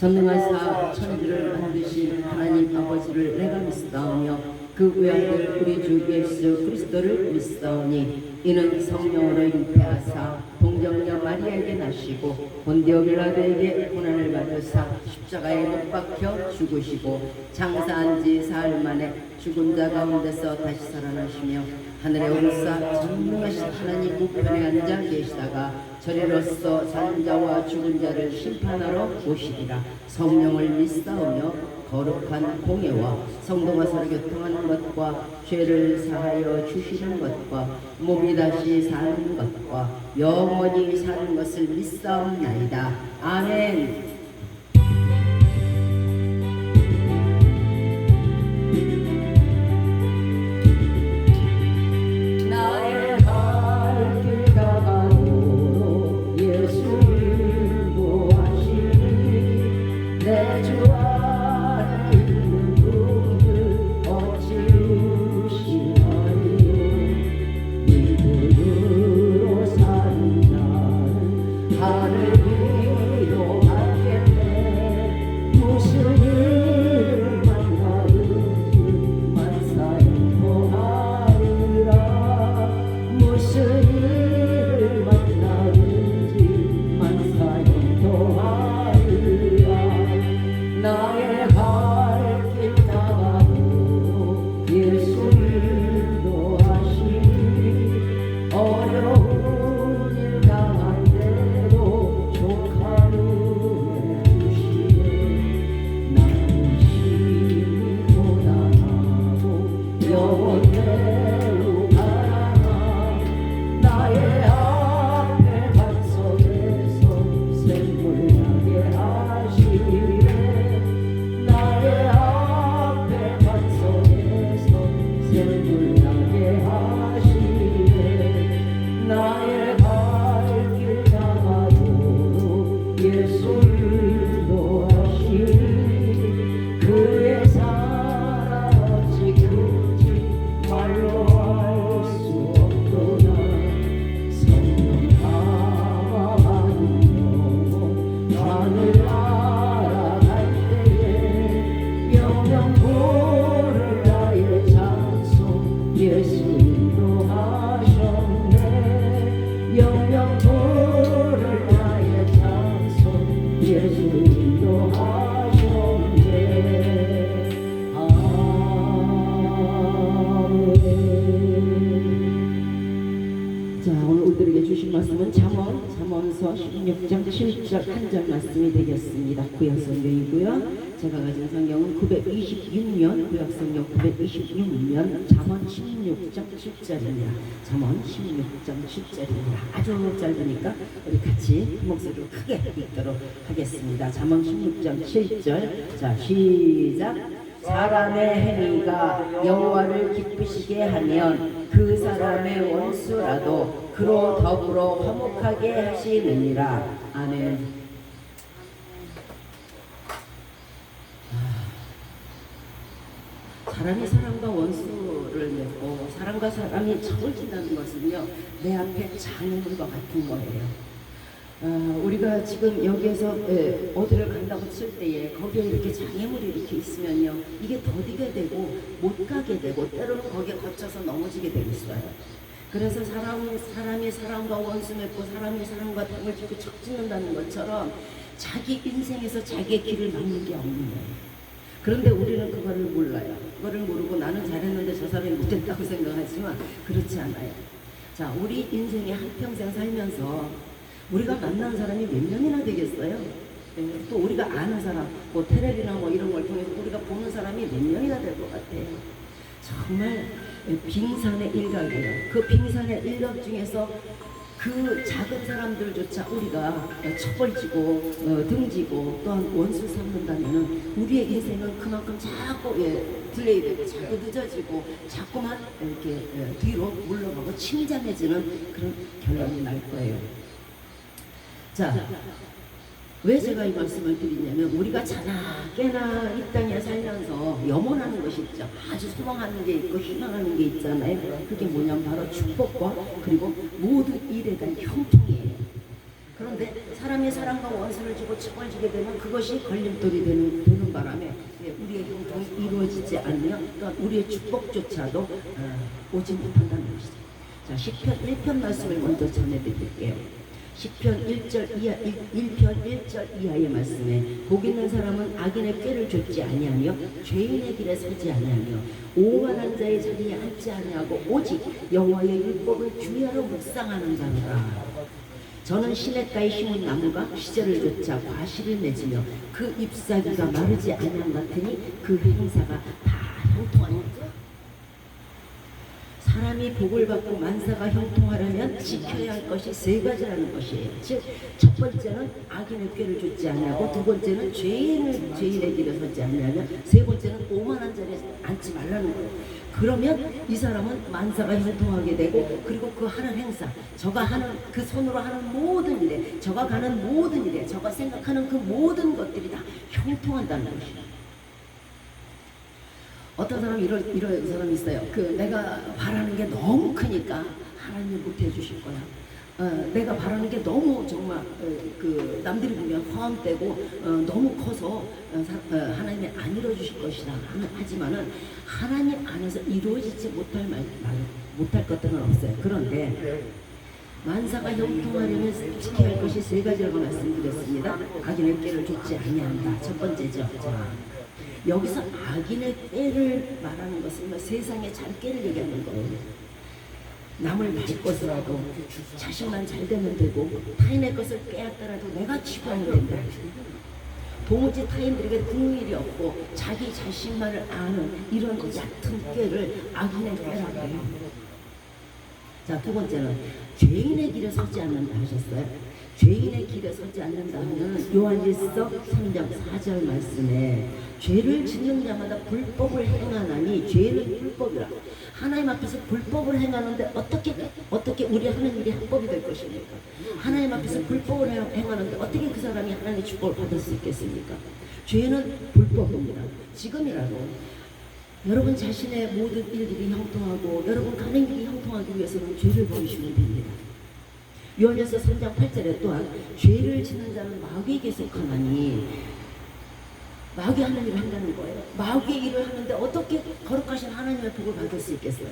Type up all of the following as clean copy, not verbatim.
전능하사 천지를 만드신 하나님 아버지를 내가 믿사오며 그 외아들 우리 주 예수 그리스도를 믿사오니 이는 성령으로 잉태하사 동정녀 마리아에게 나시고 본디오 빌라도에게 고난을 받으사 십자가에 못 박혀 죽으시고 장사한 지 사흘 만에 죽은 자 가운데서 다시 살아나시며 하늘에 오르사 전능하신 하나님 우편에 앉아 계시다가 저리로서 사는 자와 죽은 자를 심판하러 오시리라. 성령을 믿사오며 거룩한 공예와 성도가 서로 교통하는 것과 죄를 사하여 주시는 것과 몸이 다시 사는 것과 영원히 사는 것을 믿사옵나이다. 아멘. 말씀은 잠언서 16장 7절 한 절 말씀이 되겠습니다. 구약성경이고요. 제가 가진 성경은 926년 구약성경 926년 잠언 16장 7절입니다. 잠언 16장 7절입니다. 아주 짧으니까 우리 같이 목소리를 크게 읽도록 하겠습니다. 잠언 16장 7절. 자, 시작. 사람의 행위가 여호와를 기쁘시게 하면 그 사람의 원수라도 그로 더불어 화목하게 하시느니라. 아멘. 사람이 사람과 원수를 맺고 사람과 사람이 적을 진다는 것은요, 내 앞에 장애물과 같은 거예요. 우리가 지금 여기에서 어디를 간다고 칠 때에 거기에 이렇게 장애물이 이렇게 있으면요, 이게 더디게 되고 못 가게 되고 때로는 거기에 거쳐서 넘어지게 되고 있어요. 그래서 사람이 사람과 원수 맺고 사람이 사람과 당을 짓고 척 짓는다는 것처럼 자기 인생에서 자기의 길을 막는 게 없는 거예요. 그런데 우리는 그거를 몰라요. 그거를 모르고 나는 잘했는데 저 사람이 못했다고 생각하지만 그렇지 않아요. 자, 우리 인생에 한평생 살면서 우리가 만난 사람이 몇 명이나 되겠어요? 또 우리가 아는 사람, 뭐 텔레비나 뭐 이런 걸 통해서 우리가 보는 사람이 몇 명이나 될 것 같아요. 정말 빙산의 일각이에요. 그 빙산의 일각 중에서 그 작은 사람들조차 우리가 척벌지고 등지고 또한 원수 삼는다면 우리의 인생은 그만큼 자꾸 딜레이 되고 자꾸 늦어지고 자꾸만 이렇게 뒤로 물러가고 침잠해지는 그런 결론이 날 거예요. 자, 왜 제가 이 말씀을 드리냐면 우리가 자나깨나 이 땅에 살면서 염원하는 것이 있죠. 아주 소망하는 게 있고 희망하는 게 있잖아요. 그게 뭐냐면 바로 축복과 그리고 모든 일에 대한 형통이에요. 그런데 사람이 사람과 원수를 지고 책을 지게 되면 그것이 걸림돌이 되는 바람에 우리의 형통이 이루어지지 않으면 또한 우리의 축복조차도 오지 못한다는 것이죠. 자, 시편 1편 말씀을 먼저 전해드릴게요. 시편 1편 1절 이하의 말씀에 복 있는 사람은 악인의 꾀를 좇지 아니하며 죄인의 길에 서지 아니하며 오만한 자의 자리에 앉지 아니하고 오직 여호와의 율법을 주야로 묵상하는 자로라. 저는 시냇가에 심은 나무가 시절을 좇아 과실을 맺으며 그 잎사귀가 마르지 아니함 같으니 그 행사가 다 형통하니까. 사람이 복을 받고 만사가 형통하려면 지켜야 할 것이 세 가지라는 것이에요. 즉, 첫 번째는 악인의 꾀를 좇지 아니하고, 두 번째는 죄인의 길에 서지 아니하며, 세 번째는 오만한 자리에 앉지 말라는 거예요. 그러면 이 사람은 만사가 형통하게 되고, 그리고 그 하는 행사, 저가 하는 그 손으로 하는 모든 일에, 저가 가는 모든 일에, 저가 생각하는 그 모든 것들이 다 형통한다는 것이에요. 어떤 사람이 이런 사람이 있어요. 내가 바라는 게 너무 크니까 하나님이 못 해주실 거야. 내가 바라는 게 너무 정말 남들이 보면 허황되고 너무 커서 하나님이 안 이루어주실 것이다. 하지만은 하나님 안에서 이루어지지 못할 것들은 없어요. 그런데 만사가 형통하려면 지켜야 할 것이 세 가지라고 말씀드렸습니다. 악인의 꾀를 좇지 아니한다. 첫 번째죠. 자, 여기서 악인의 꾀를 말하는 것은 세상의 잘꾀를 얘기하는 거예요. 남을 말 것을 하고 자신만 잘 되면 되고 타인의 것을 빼앗더라도 내가 취부하면 된다. 도무지 타인들에게 긍휼이 없고 자기 자신만을 아는 이런 얕은 꾀를 악인의 꾀라고 해요. 자, 두 번째는 죄인의 길에 서지 않는다 하셨어요. 죄인의 길에 서지 않는다 하면 요한일서 3장 4절 말씀에 죄를 짓는 자마다 불법을 행하나니 죄는 불법이라. 하나님 앞에서 불법을 행하는데 어떻게 우리 하는 일이 합법이 될 것입니까? 하나님 앞에서 불법을 행하는데 어떻게 그 사람이 하나님의 축복을 받을 수 있겠습니까? 죄는 불법입니다. 지금이라도 여러분 자신의 모든 일들이 형통하고 여러분 가는 길이 형통하기 위해서는 죄를 버리시면 됩니다. 요한일서 3장 8절에 또한 죄를 짓는 자는 마귀에게 속하나니, 마귀 하는 일을 한다는 거예요. 마귀의 일을 하는데 어떻게 거룩하신 하나님의 복을 받을 수 있겠어요?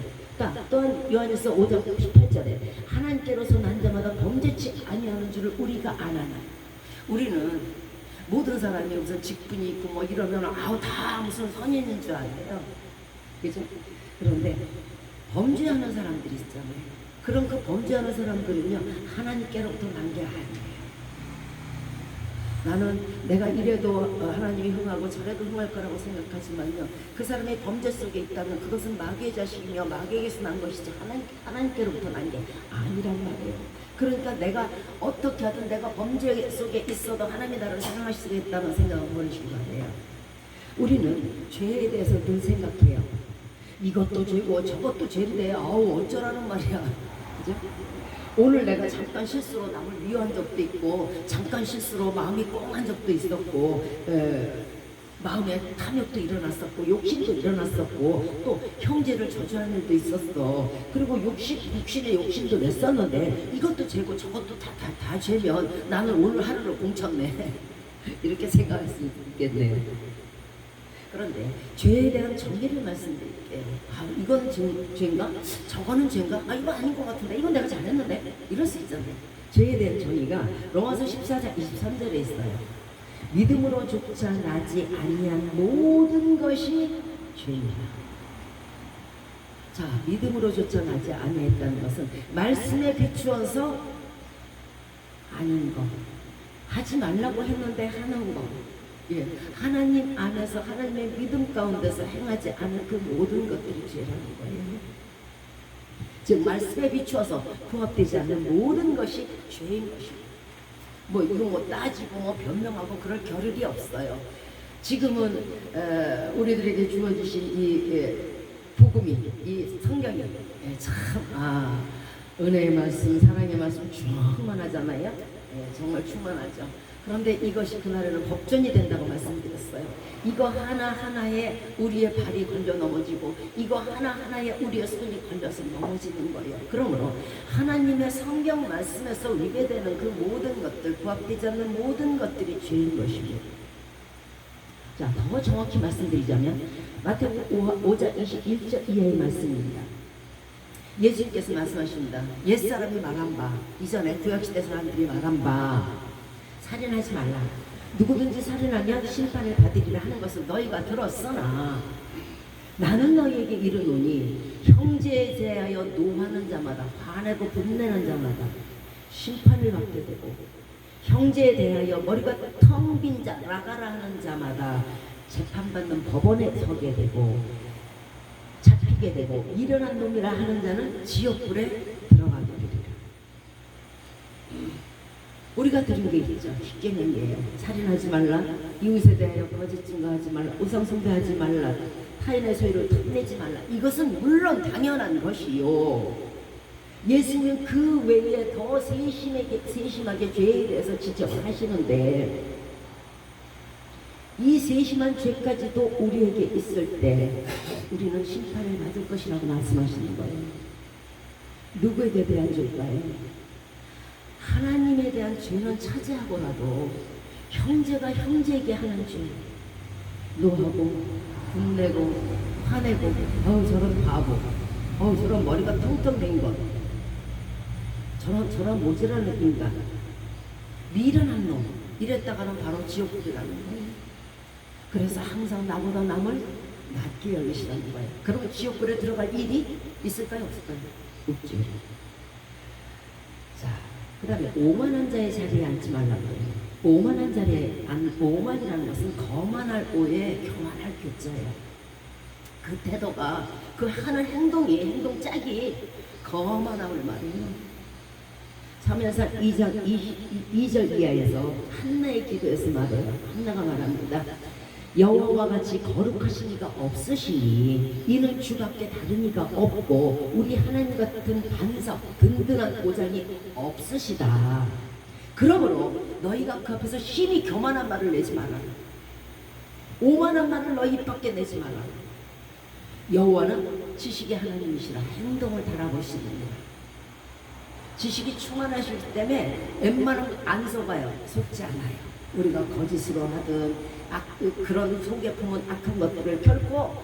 또한 요한일서 5장 18절에 하나님께로서 난 자마다 범죄치 아니하는 줄을 우리가 아나니. 우리는 모든 사람이 무슨 직분이 있고 뭐 이러면 다 무슨 선인인 줄 알아요. 그죠? 그런데 범죄하는 사람들이 있잖아요. 그런 그 범죄하는 사람들은요, 하나님께로부터 난 게 아니에요. 나는 내가 이래도 하나님이 흥하고 저래도 흥할 거라고 생각하지만요, 그 사람의 범죄 속에 있다면 그것은 마귀의 자식이며 마귀에게서 난 것이지 하나님께로부터 난 게 아니란 말이에요. 그러니까 내가 어떻게 하든 내가 범죄 속에 있어도 하나님이 나를 사랑하시겠다는 생각을 버리신 거 아니에요. 우리는 죄에 대해서 늘 생각해요. 이것도 죄고 저것도 죄인데 어쩌라는 말이야. 그죠? 오늘 내가 잠깐 실수로 남을 미워한 적도 있고 잠깐 실수로 마음이 꽁한 적도 있었고 마음에 탐욕도 일어났었고 욕심도 일어났었고 또 형제를 저주하는 일도 있었어. 그리고 육신의 욕심도 냈었는데 이것도 죄고 저것도 다 죄면 나는 오늘 하루를 공쳤네. 이렇게 생각할 수 있겠네요. 그런데 죄에 대한 정의를 말씀드릴게요. 이건 죄인가? 저거는 죄인가? 이거 아닌 것 같은데? 이건 내가 잘했는데? 이럴 수 있잖아요. 죄에 대한 정의가 로마서 14장 23절에 있어요. 믿음으로조차 나지 아니한 모든 것이 죄입니다. 자, 믿음으로조차 나지 아니했다는 것은 말씀에 비추어서 아닌 것, 하지 말라고 했는데 하는 것, 하나님 안에서 하나님의 믿음 가운데서 행하지 않은 그 모든 것들이 죄라는 거예요. 즉 말씀에 비추어서 부합되지 않는 모든 것이 죄인 것입니다. 이거 따지고 변명하고 그럴 겨를이 없어요. 지금은 우리들에게 주어주신 이 복음이, 이 성경이 참 은혜의 말씀, 사랑의 말씀 충만하잖아요. 정말 충만하죠. 그런데 이것이 그날에는 법전이 된다고 말씀드렸어요. 이거 하나하나에 우리의 발이 걸려 넘어지고 이거 하나하나에 우리의 손이 걸려서 넘어지는 거예요. 그러므로 하나님의 성경 말씀에서 위배되는 그 모든 것들, 부합되지 않는 모든 것들이 죄인 것입니다. 자, 더 정확히 말씀드리자면 마태복음 5장 21절 이하의 말씀입니다. 예수님께서 말씀하십니다. 옛사람이 말한 바, 이전에 구약시대 사람들이 말한 바, 살인하지 말라. 누구든지 살인하면 심판을 받으리라 하는 것을 너희가 들었으나 나는 너희에게 이르노니 형제에 대하여 노하는 자마다, 화내고 분내는 자마다 심판을 받게 되고, 형제에 대하여 머리가 텅 빈 자, 라가라 하는 자마다 재판받는 법원에 서게 되고 잡히게 되고, 일어난 놈이라 하는 자는 지옥불에 들어가게 되리라. 우리가 들은 게 있죠. 십계명이에요. 살인하지 말라, 이웃에 대하여 거짓 증거하지 말라, 우상 숭배하지 말라, 타인의 소유를 탐내지 말라. 이것은 물론 당연한 것이요. 예수님은 그 외에 더 세심하게 죄에 대해서 지적을 하시는데, 이 세심한 죄까지도 우리에게 있을 때 우리는 심판을 받을 것이라고 말씀하시는 거예요. 누구에게 대한 죄일까요? 하나님에 대한 죄는 차지하고라도 형제가 형제에게 하는 죄, 노하고 분내고 화내고, 어우 저런 바보, 어우 저런 머리가 텅텅 된 것, 저런 모질한 인간, 미련한 놈, 이랬다가는 바로 지옥불이라는 거예요. 그래서 항상 나보다 남을 낮게 여기시라는 거예요. 그럼 지옥불에 들어갈 일이 있을까요? 없을까요? 없죠. 자, 그 다음에 오만한 자의 자리에 앉지 말라고 해요. 오만한 자리에 오만이라는 것은 거만할 오에 교만할 교자예요. 그 태도가, 그 하는 행동짝이 거만함을 말해요. 사무엘상 2장 2절 이하에서 한나의 기도에서 말해요. 한나가 말합니다. 여호와와 같이 거룩하신 이가 없으시니 이는 주밖에 다른 이가 없고 우리 하나님 같은 반석 든든한 보장이 없으시다. 그러므로 너희가 그 앞에서 심히 교만한 말을 내지 마라. 오만한 말을 너희 입 밖에 내지 마라. 여호와는 지식의 하나님이시라. 행동을 달아보시느니라. 지식이 충만하시기 때문에 웬만하면 안 속아요. 속지 않아요. 우리가 거짓으로 하든 그런 속에 품은 악한 것들을 결코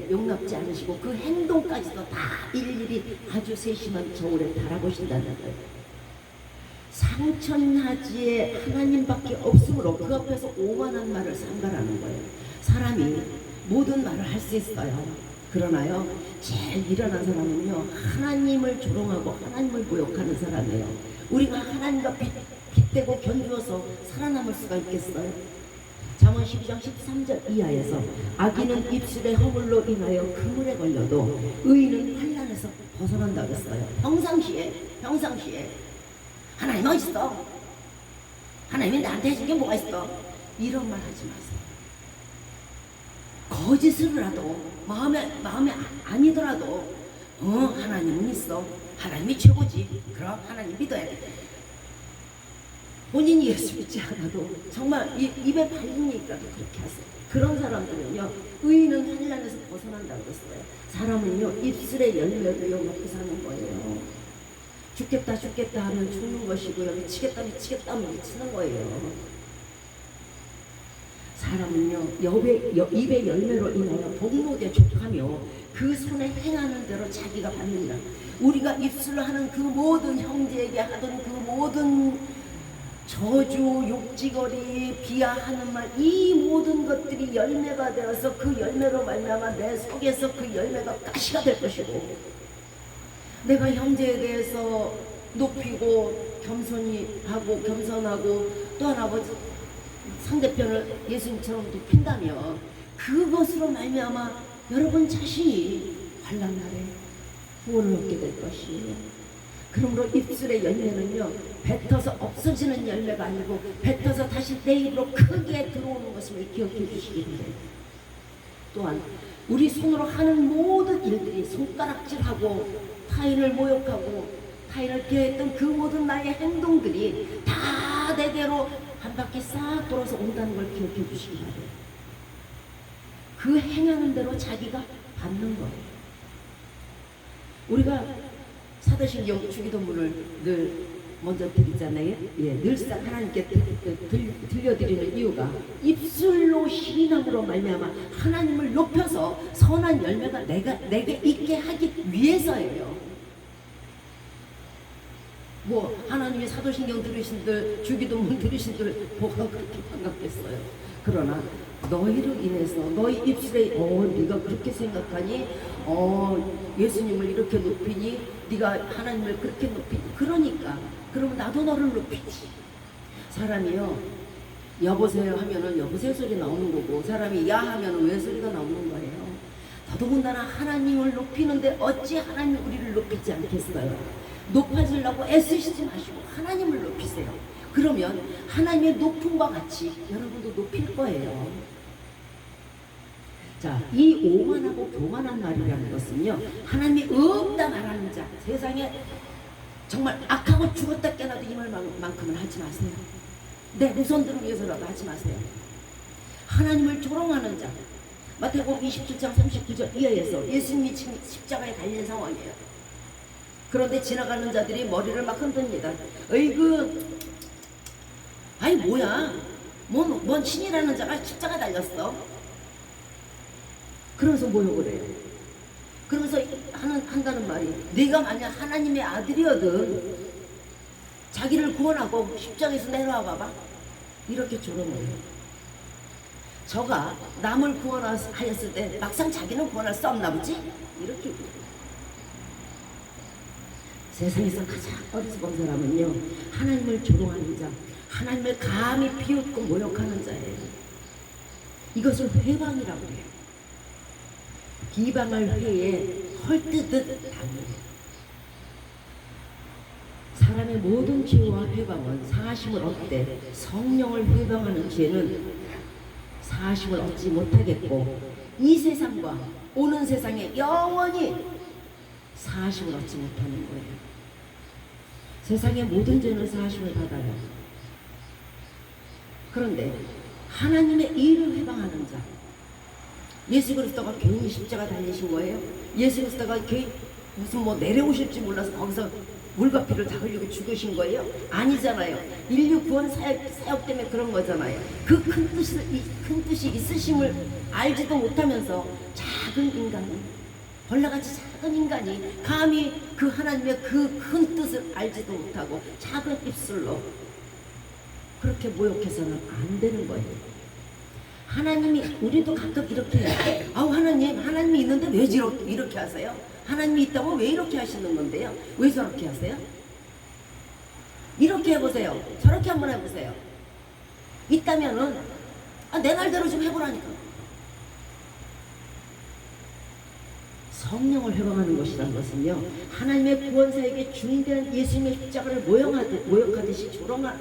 용납지 않으시고 그 행동까지도 다 일일이 아주 세심한 저울에 달아보신다는 거예요. 상천하지에 하나님밖에 없으므로 그 앞에서 오만한 말을 삼가라는 거예요. 사람이 모든 말을 할 수 있어요. 그러나요, 제일 일어난 사람은요, 하나님을 조롱하고 하나님을 모욕하는 사람이에요. 우리가 하나님과 빗대고 견주어서 살아남을 수가 있겠어요? 잠언 12장 13절 이하에서 악인은 입술의 허물로 인하여 그물에 걸려도 의인은 환난에서 벗어난다고 했어요. 평상시에 하나님 어디 있어? 하나님이 나한테 해준 게 뭐가 있어? 이런 말 하지 마세요. 거짓으로라도 마음에 아니더라도 하나님은 있어. 하나님이 최고지. 그럼 하나님 믿어야 돼. 본인이 예수 믿지 않아도 정말 입에 발리니까도 그렇게 하세요. 그런 사람들은요, 의인은 환난에서 벗어난다고 했어요. 사람은요, 입술의 열매를 먹고 사는 거예요. 죽겠다 하면 죽는 것이고요, 미치겠다 하면 미치는 거예요. 사람은요, 입의 열매로 인하여 복록에 족하며 그 손에 행하는 대로 자기가 받는다. 우리가 입술로 하는 그 모든 형제에게 하던 그 모든 저주, 욕지거리, 비하하는 말, 이 모든 것들이 열매가 되어서 그 열매로 말미암아 내 속에서 그 열매가 가시가 될 것이고, 내가 형제에 대해서 높이고 겸손하고 또 하나 상대편을 예수님처럼 높인다면 그것으로 말미암아 여러분 자신이 환난날에 구원을 얻게 될 것이에요. 그러므로 입술의 열매는요, 뱉어서 없어지는 열매가 아니고 뱉어서 다시 내 입으로 크게 들어오는 것임을 기억해 주시기 바랍니다. 또한 우리 손으로 하는 모든 일들이 손가락질하고 타인을 모욕하고 타인을 피했던 그 모든 나의 행동들이 다 내게로 한 바퀴 싹 돌아서 온다는 걸 기억해 주시기 바래요. 그 행하는 대로 자기가 받는 거예요. 우리가 사도신경 주기도문을 늘 먼저 드리잖아요. 예, 늘상 하나님께 들려드리는 이유가 입술로 신앙으로 말미암아 하나님을 높여서 선한 열매가 내게 있게 하기 위해서예요. 뭐 하나님이 사도신경 들으신들 주기도문 들으신들 뭐가 그렇게 반갑겠어요. 그러나 너희로 인해서 너희 입술에 네가 그렇게 생각하니 예수님을 이렇게 높이니 네가 하나님을 그렇게 높이니 그러니까 그러면 나도 너를 높이지. 사람이요 여보세요 하면은 여보세요 소리 나오는 거고 사람이 야 하면은 왜 소리가 나오는 거예요. 더더군다나 하나님을 높이는데 어찌 하나님이 우리를 높이지 않겠어요. 높아지려고 애쓰시지 마시고 하나님을 높이세요. 그러면 하나님의 높음과 같이 여러분도 높일 거예요. 자, 이 오만하고 교만한 말이라는 것은요 하나님이 없다 말하는 자, 세상에 정말 악하고 죽었다 깨나도 이 말만큼은 하지 마세요. 내 후손들을 위해서라도 하지 마세요. 하나님을 조롱하는 자, 마태복음 27장 39절 이하에서 예수님이 십자가에 달린 상황이에요. 그런데 지나가는 자들이 머리를 막 흔듭니다. 어이구, 아이 뭐야, 뭔 신이라는 자가 십자가 달렸어. 그러면서 모욕을 해요. 그러면서 한다는 말이 네가 만약 하나님의 아들이거든 자기를 구원하고 십자가에서 내려와 봐봐. 이렇게 조롱해요. 저가 남을 구원하였을 때 막상 자기는 구원할 수 없나 보지? 이렇게 세상에서 가장 어리석은 사람은요 하나님을 조롱하는 자, 하나님을 감히 비웃고 모욕하는 자예요. 이것을 회방이라고 해요. 비방할 회에 헐뜯듯 당해요. 사람의 모든 죄와 회방은 사하심을 얻되 성령을 회방하는 죄는 사하심을 얻지 못하겠고 이 세상과 오는 세상에 영원히 사하심을 얻지 못하는 거예요. 세상의 모든 죄는 사하심을 받아요. 그런데 하나님의 일을 회방하는 자, 예수 그리스도가 괜히 십자가 달리신 거예요? 예수 그리스도가 무슨 뭐 내려오실지 몰라서 거기서 물과 피를 다 흘리고 죽으신 거예요? 아니잖아요. 인류 구원 사역 때문에 그런 거잖아요. 그 큰 뜻이 있으심을 알지도 못하면서 작은 인간이, 벌레같이 작은 인간이 감히 그 하나님의 그 큰 뜻을 알지도 못하고 작은 입술로 그렇게 모욕해서는 안 되는 거예요. 하나님이, 우리도 가끔 이렇게 해요. 아우 하나님이 있는데 왜 이렇게 하세요? 하나님이 있다고 왜 이렇게 하시는 건데요? 왜 저렇게 하세요? 이렇게 해보세요. 저렇게 한번 해보세요. 있다면은 내 말대로 좀 해보라니까. 성령을 회방하는 것이라는 것은요 하나님의 구원사에게 중대한 예수님의 십자가를 모욕하듯이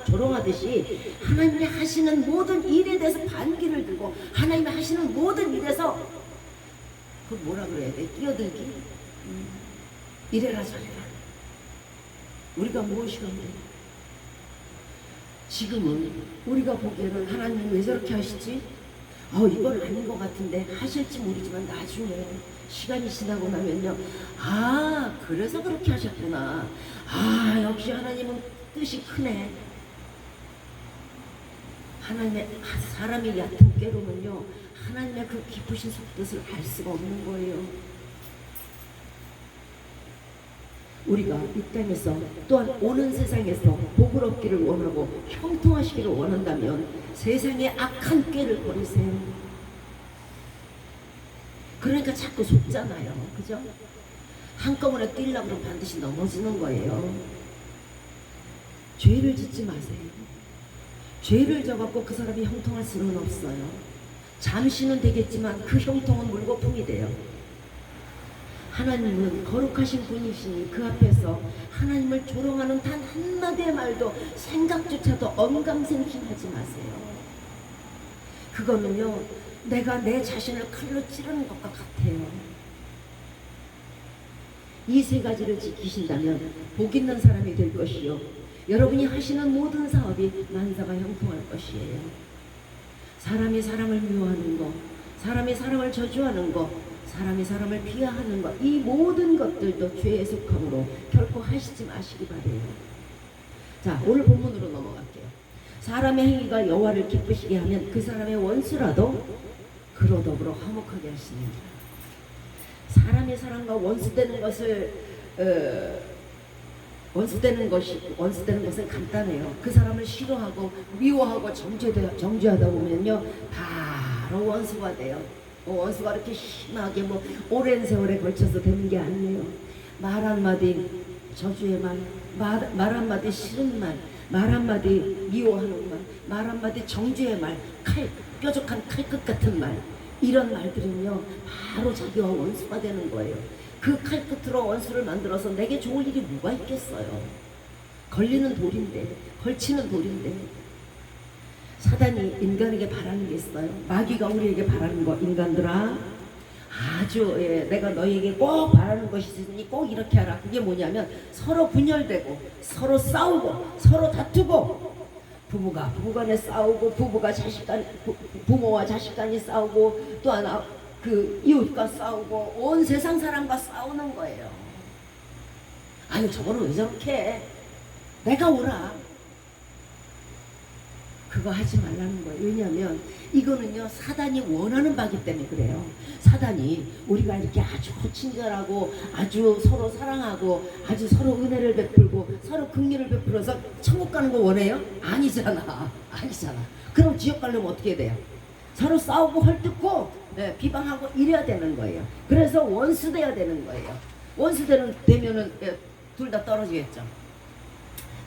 조롱하듯이 하나님이 하시는 모든 일에 대해서 반기를 들고 하나님이 하시는 모든 일에서 그 뭐라 그래야 돼? 끼어들기? 이래라 저래라. 우리가 무엇이 건데? 지금은 우리가 보기에는 하나님 왜 저렇게 하시지? 이건 아닌 것 같은데 하실지 모르지만 나중에 시간이 지나고 나면요 그래서 그렇게 하셨구나. 역시 하나님은 뜻이 크네. 하나님의 사람이 얕은 깨로는요 하나님의 그 깊으신 속뜻을 알 수가 없는 거예요. 우리가 이 땅에서 또한 오는 세상에서 복을 얻기를 원하고 형통하시기를 원한다면 세상의 악한 꾀를 버리세요. 그러니까 자꾸 속잖아요. 그죠? 한꺼번에 뛰려고 그러면 반드시 넘어지는 거예요. 죄를 짓지 마세요. 죄를 져갖고 그 사람이 형통할 수는 없어요. 잠시는 되겠지만 그 형통은 물거품이 돼요. 하나님은 거룩하신 분이시니 그 앞에서 하나님을 조롱하는 단 한마디의 말도 생각조차도 엄감생심하지 마세요. 그거는요 내가 내 자신을 칼로 찌르는 것과 같아요. 이 세 가지를 지키신다면 복 있는 사람이 될 것이요, 여러분이 하시는 모든 사업이 만사가 형통할 것이에요. 사람이 사람을 미워하는 거, 사람이 사람을 저주하는 거, 사람이 사람을 비하하는 것, 이 모든 것들도 죄에 속함으로 결코 하시지 마시기 바래요. 자, 오늘 본문으로 넘어갈게요. 사람의 행위가 여호와를 기쁘시게 하면 그 사람의 원수라도 그로 더불어 화목하게 하시느니라. 사람이 사람과 원수되는 것을 원수되는 것은 간단해요. 그 사람을 싫어하고 미워하고 정죄하다 보면요, 바로 원수가 돼요. 원수가 이렇게 심하게 오랜 세월에 걸쳐서 되는 게 아니에요. 말 한마디 저주의 말 한마디 싫은 말 한마디 미워하는 말 한마디 정죄의 말, 뾰족한 칼끝 같은 말, 이런 말들은요 바로 자기와 원수가 되는 거예요. 그 칼끝으로 원수를 만들어서 내게 좋을 일이 뭐가 있겠어요. 걸리는 돌인데, 걸치는 돌인데. 사단이 인간에게 바라는 게 있어요. 마귀가 우리에게 바라는 거, 인간들아 아주 내가 너희에게 꼭 바라는 것이 있으니 꼭 이렇게 하라. 그게 뭐냐면 서로 분열되고 서로 싸우고 서로 다투고, 부부가 부부간에 싸우고, 부모와 자식 간이 싸우고, 또 하나 그 이웃과 싸우고, 온 세상 사람과 싸우는 거예요. 아유, 저거는 왜 저렇게 해? 내가 오라. 그거 하지 말라는 거예요. 왜냐하면 이거는요 사단이 원하는 바기 때문에 그래요. 사단이 우리가 이렇게 아주 친절하고 아주 서로 사랑하고 아주 서로 은혜를 베풀고 서로 긍휼을 베풀어서 천국 가는 거 원해요? 아니잖아. 그럼 지옥 가려면 어떻게 돼요? 서로 싸우고 헐뜯고 비방하고 이래야 되는 거예요. 그래서 원수 돼야 되는 거예요. 원수 되면은 둘 다 떨어지겠죠.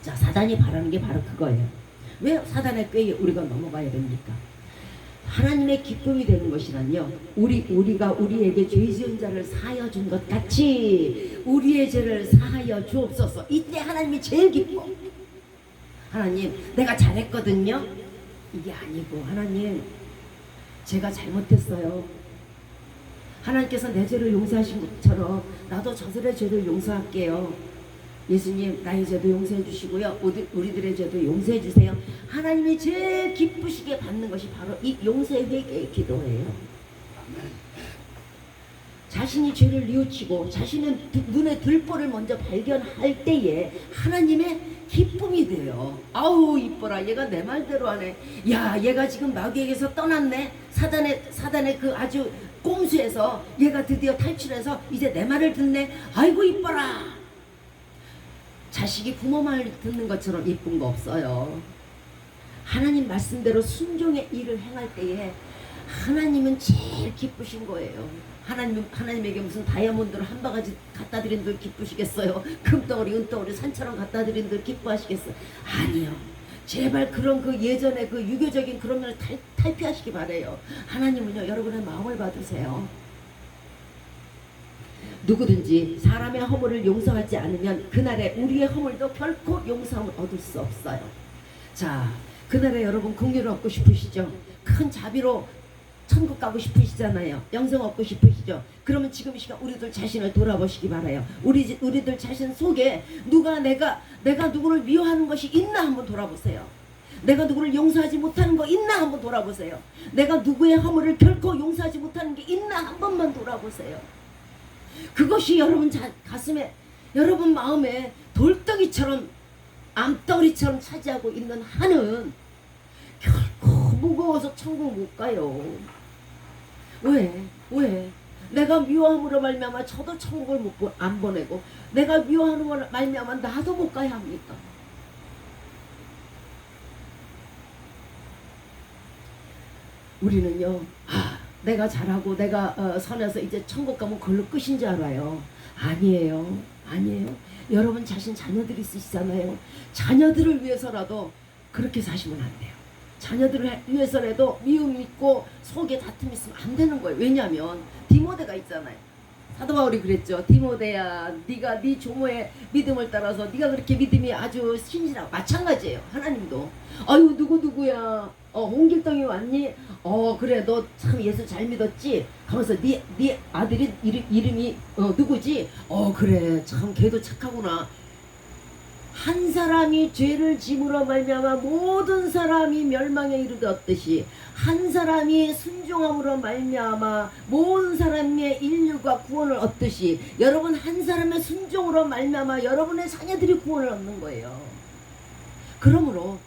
자, 사단이 바라는 게 바로 그거예요. 왜 사단의 꾀에 우리가 넘어가야 됩니까? 하나님의 기쁨이 되는 것이란요, 우리가 우리에게 죄 지은 자를 사하여 준 것 같이 우리의 죄를 사하여 주옵소서. 이때 하나님이 제일 기뻐. 하나님, 내가 잘했거든요. 이게 아니고, 하나님 제가 잘못했어요. 하나님께서 내 죄를 용서하신 것처럼 나도 저들의 죄를 용서할게요. 예수님, 나의 죄도 용서해 주시고요, 우리들의 죄도 용서해 주세요. 하나님이 제일 기쁘시게 받는 것이 바로 이 용서의 회개의 기도예요. 자신이 죄를 뉘우치고 자신의 눈에 들보를 먼저 발견할 때에 하나님의 기쁨이 돼요. 아우 이뻐라, 얘가 내 말대로 하네. 야, 얘가 지금 마귀에게서 떠났네. 사단의 그 아주 꼼수에서 얘가 드디어 탈출해서 이제 내 말을 듣네. 아이고 이뻐라. 자식이 부모 말 듣는 것처럼 이쁜 거 없어요. 하나님 말씀대로 순종의 일을 행할 때에 하나님은 제일 기쁘신 거예요. 하나님에게 무슨 다이아몬드를 한 바가지 갖다 드린 들 기쁘시겠어요? 금덩어리 은덩어리 산처럼 갖다 드린 들 기뻐하시겠어요? 아니요. 제발 그런 그 예전에 그 유교적인 그런 면을 탈피하시기 바래요. 하나님은요 여러분의 마음을 받으세요. 누구든지 사람의 허물을 용서하지 않으면 그날에 우리의 허물도 결코 용서함을 얻을 수 없어요. 자, 그날에 여러분 긍휼을 얻고 싶으시죠? 큰 자비로 천국 가고 싶으시잖아요. 영생 얻고 싶으시죠? 그러면 지금 이 시간 우리들 자신을 돌아보시기 바라요. 우리들 자신 속에 내가 누구를 미워하는 것이 있나 한번 돌아보세요. 내가 누구를 용서하지 못하는 거 있나 한번 돌아보세요. 내가 누구의 허물을 결코 용서하지 못하는 게 있나 한 번만 돌아보세요. 그것이 여러분 가슴에, 여러분 마음에 돌덩이처럼 암덩어리처럼 차지하고 있는 한은 결코 무거워서 천국 못 가요. 왜? 내가 미워함으로 말미암아 저도 천국을 안 보내고 내가 미워함으로 말미암아 나도 못 가야 합니까? 우리는요, 내가 잘하고 내가 선해서 이제 천국 가면 그걸로 끝인 줄 알아요. 아니에요. 여러분 자신 자녀들이 있으시잖아요. 자녀들을 위해서라도 그렇게 사시면 안 돼요. 자녀들을 위해서라도 미움 있고 속에 다툼 있으면 안 되는 거예요. 왜냐하면 디모데가 있잖아요. 사도 바울이 그랬죠. 디모데야, 네가 네 조모의 믿음을 따라서 네가 그렇게 믿음이 아주 신실하고, 마찬가지예요. 하나님도 아유 누구야 홍길동이 왔니? 그래 너 참 예수 잘 믿었지? 하면서 네 아들이 이름이 누구지? 그래 참 걔도 착하구나. 한 사람이 죄를 짐으로 말미암아 모든 사람이 멸망에 이르렀듯이 한 사람이 순종함으로 말미암아 모든 사람의 인류가 구원을 얻듯이 여러분 한 사람의 순종으로 말미암아 여러분의 자녀들이 구원을 얻는 거예요. 그러므로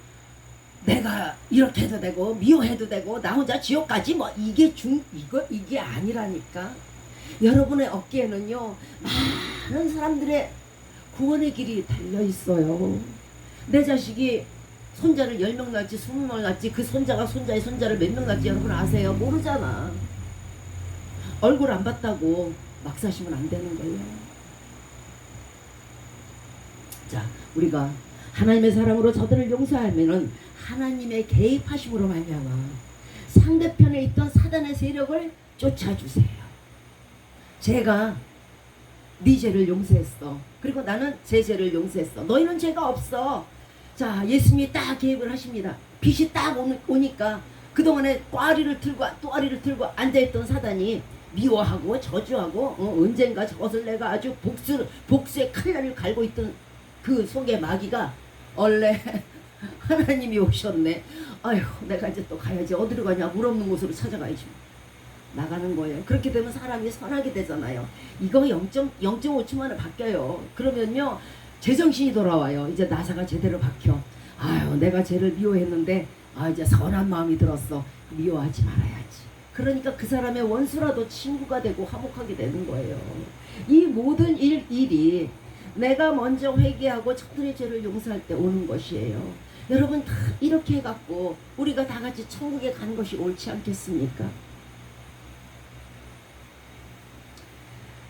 내가 이렇게 해도 되고 미워해도 되고 나 혼자 지옥까지 뭐 이게 아니라니까. 여러분의 어깨에는요 많은 사람들의 구원의 길이 달려있어요. 내 자식이 손자를 10명 낳지 20명 낳지 그 손자가 손자의 손자를 몇 명 낳지 여러분 아세요? 모르잖아. 얼굴 안 봤다고 막 사시면 안 되는 거예요. 자, 우리가 하나님의 사랑으로 저들을 용서하면은 하나님의 개입하심으로 말미암아 상대편에 있던 사단의 세력을 쫓아주세요. 제가 네 죄를 용서했어. 그리고 나는 제 죄를 용서했어. 너희는 죄가 없어. 자, 예수님이 딱 개입을 하십니다. 빛이 딱 오니까 그동안에 또아리를 틀고 앉아있던 사단이 미워하고 저주하고 언젠가 저것을 내가 아주 복수의 칼날을 갈고 있던 그 속의 마귀가 원래 하나님이 오셨네. 아휴 내가 이제 또 가야지. 어디로 가냐. 물 없는 곳으로 찾아가야지. 나가는 거예요. 그렇게 되면 사람이 선하게 되잖아요. 이거 0.5초만에 바뀌어요. 그러면요 제정신이 돌아와요. 이제 나사가 제대로 박혀. 아유 내가 쟤를 미워했는데 이제 선한 마음이 들었어. 미워하지 말아야지. 그러니까 그 사람의 원수라도 친구가 되고 화목하게 되는 거예요. 이 모든 일이 내가 먼저 회개하고 저들의 죄를 용서할 때 오는 것이에요. 여러분 다 이렇게 해갖고 우리가 다 같이 천국에 가는 것이 옳지 않겠습니까?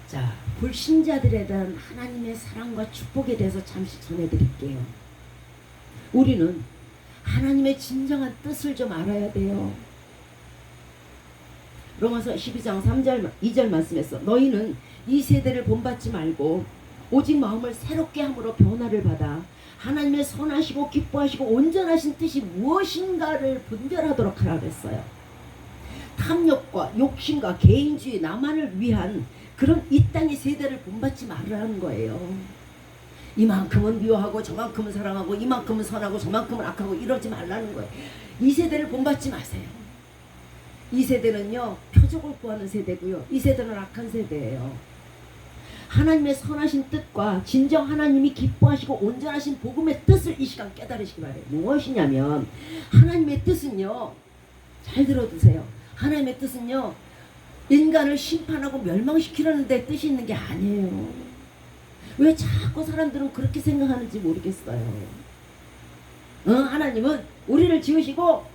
자, 불신자들에 대한 하나님의 사랑과 축복에 대해서 잠시 전해드릴게요. 우리는 하나님의 진정한 뜻을 좀 알아야 돼요. 로마서 12장 3절 2절 말씀에서 너희는 이 세대를 본받지 말고 오직 마음을 새롭게 함으로 변화를 받아 하나님의 선하시고 기뻐하시고 온전하신 뜻이 무엇인가를 분별하도록 하라 그랬어요. 탐욕과 욕심과 개인주의 나만을 위한 그런 이 땅의 세대를 본받지 말라는 거예요. 이만큼은 미워하고 저만큼은 사랑하고 이만큼은 선하고 저만큼은 악하고 이러지 말라는 거예요. 이 세대를 본받지 마세요. 이 세대는요 표적을 구하는 세대고요. 이 세대는 악한 세대예요. 하나님의 선하신 뜻과 진정 하나님이 기뻐하시고 온전하신 복음의 뜻을 이 시간 깨달으시기 바래요. 무엇이냐면 하나님의 뜻은요 잘 들어두세요. 하나님의 뜻은요 인간을 심판하고 멸망시키려는 데 뜻이 있는 게 아니에요. 왜 자꾸 사람들은 그렇게 생각하는지 모르겠어요. 하나님은 우리를 지으시고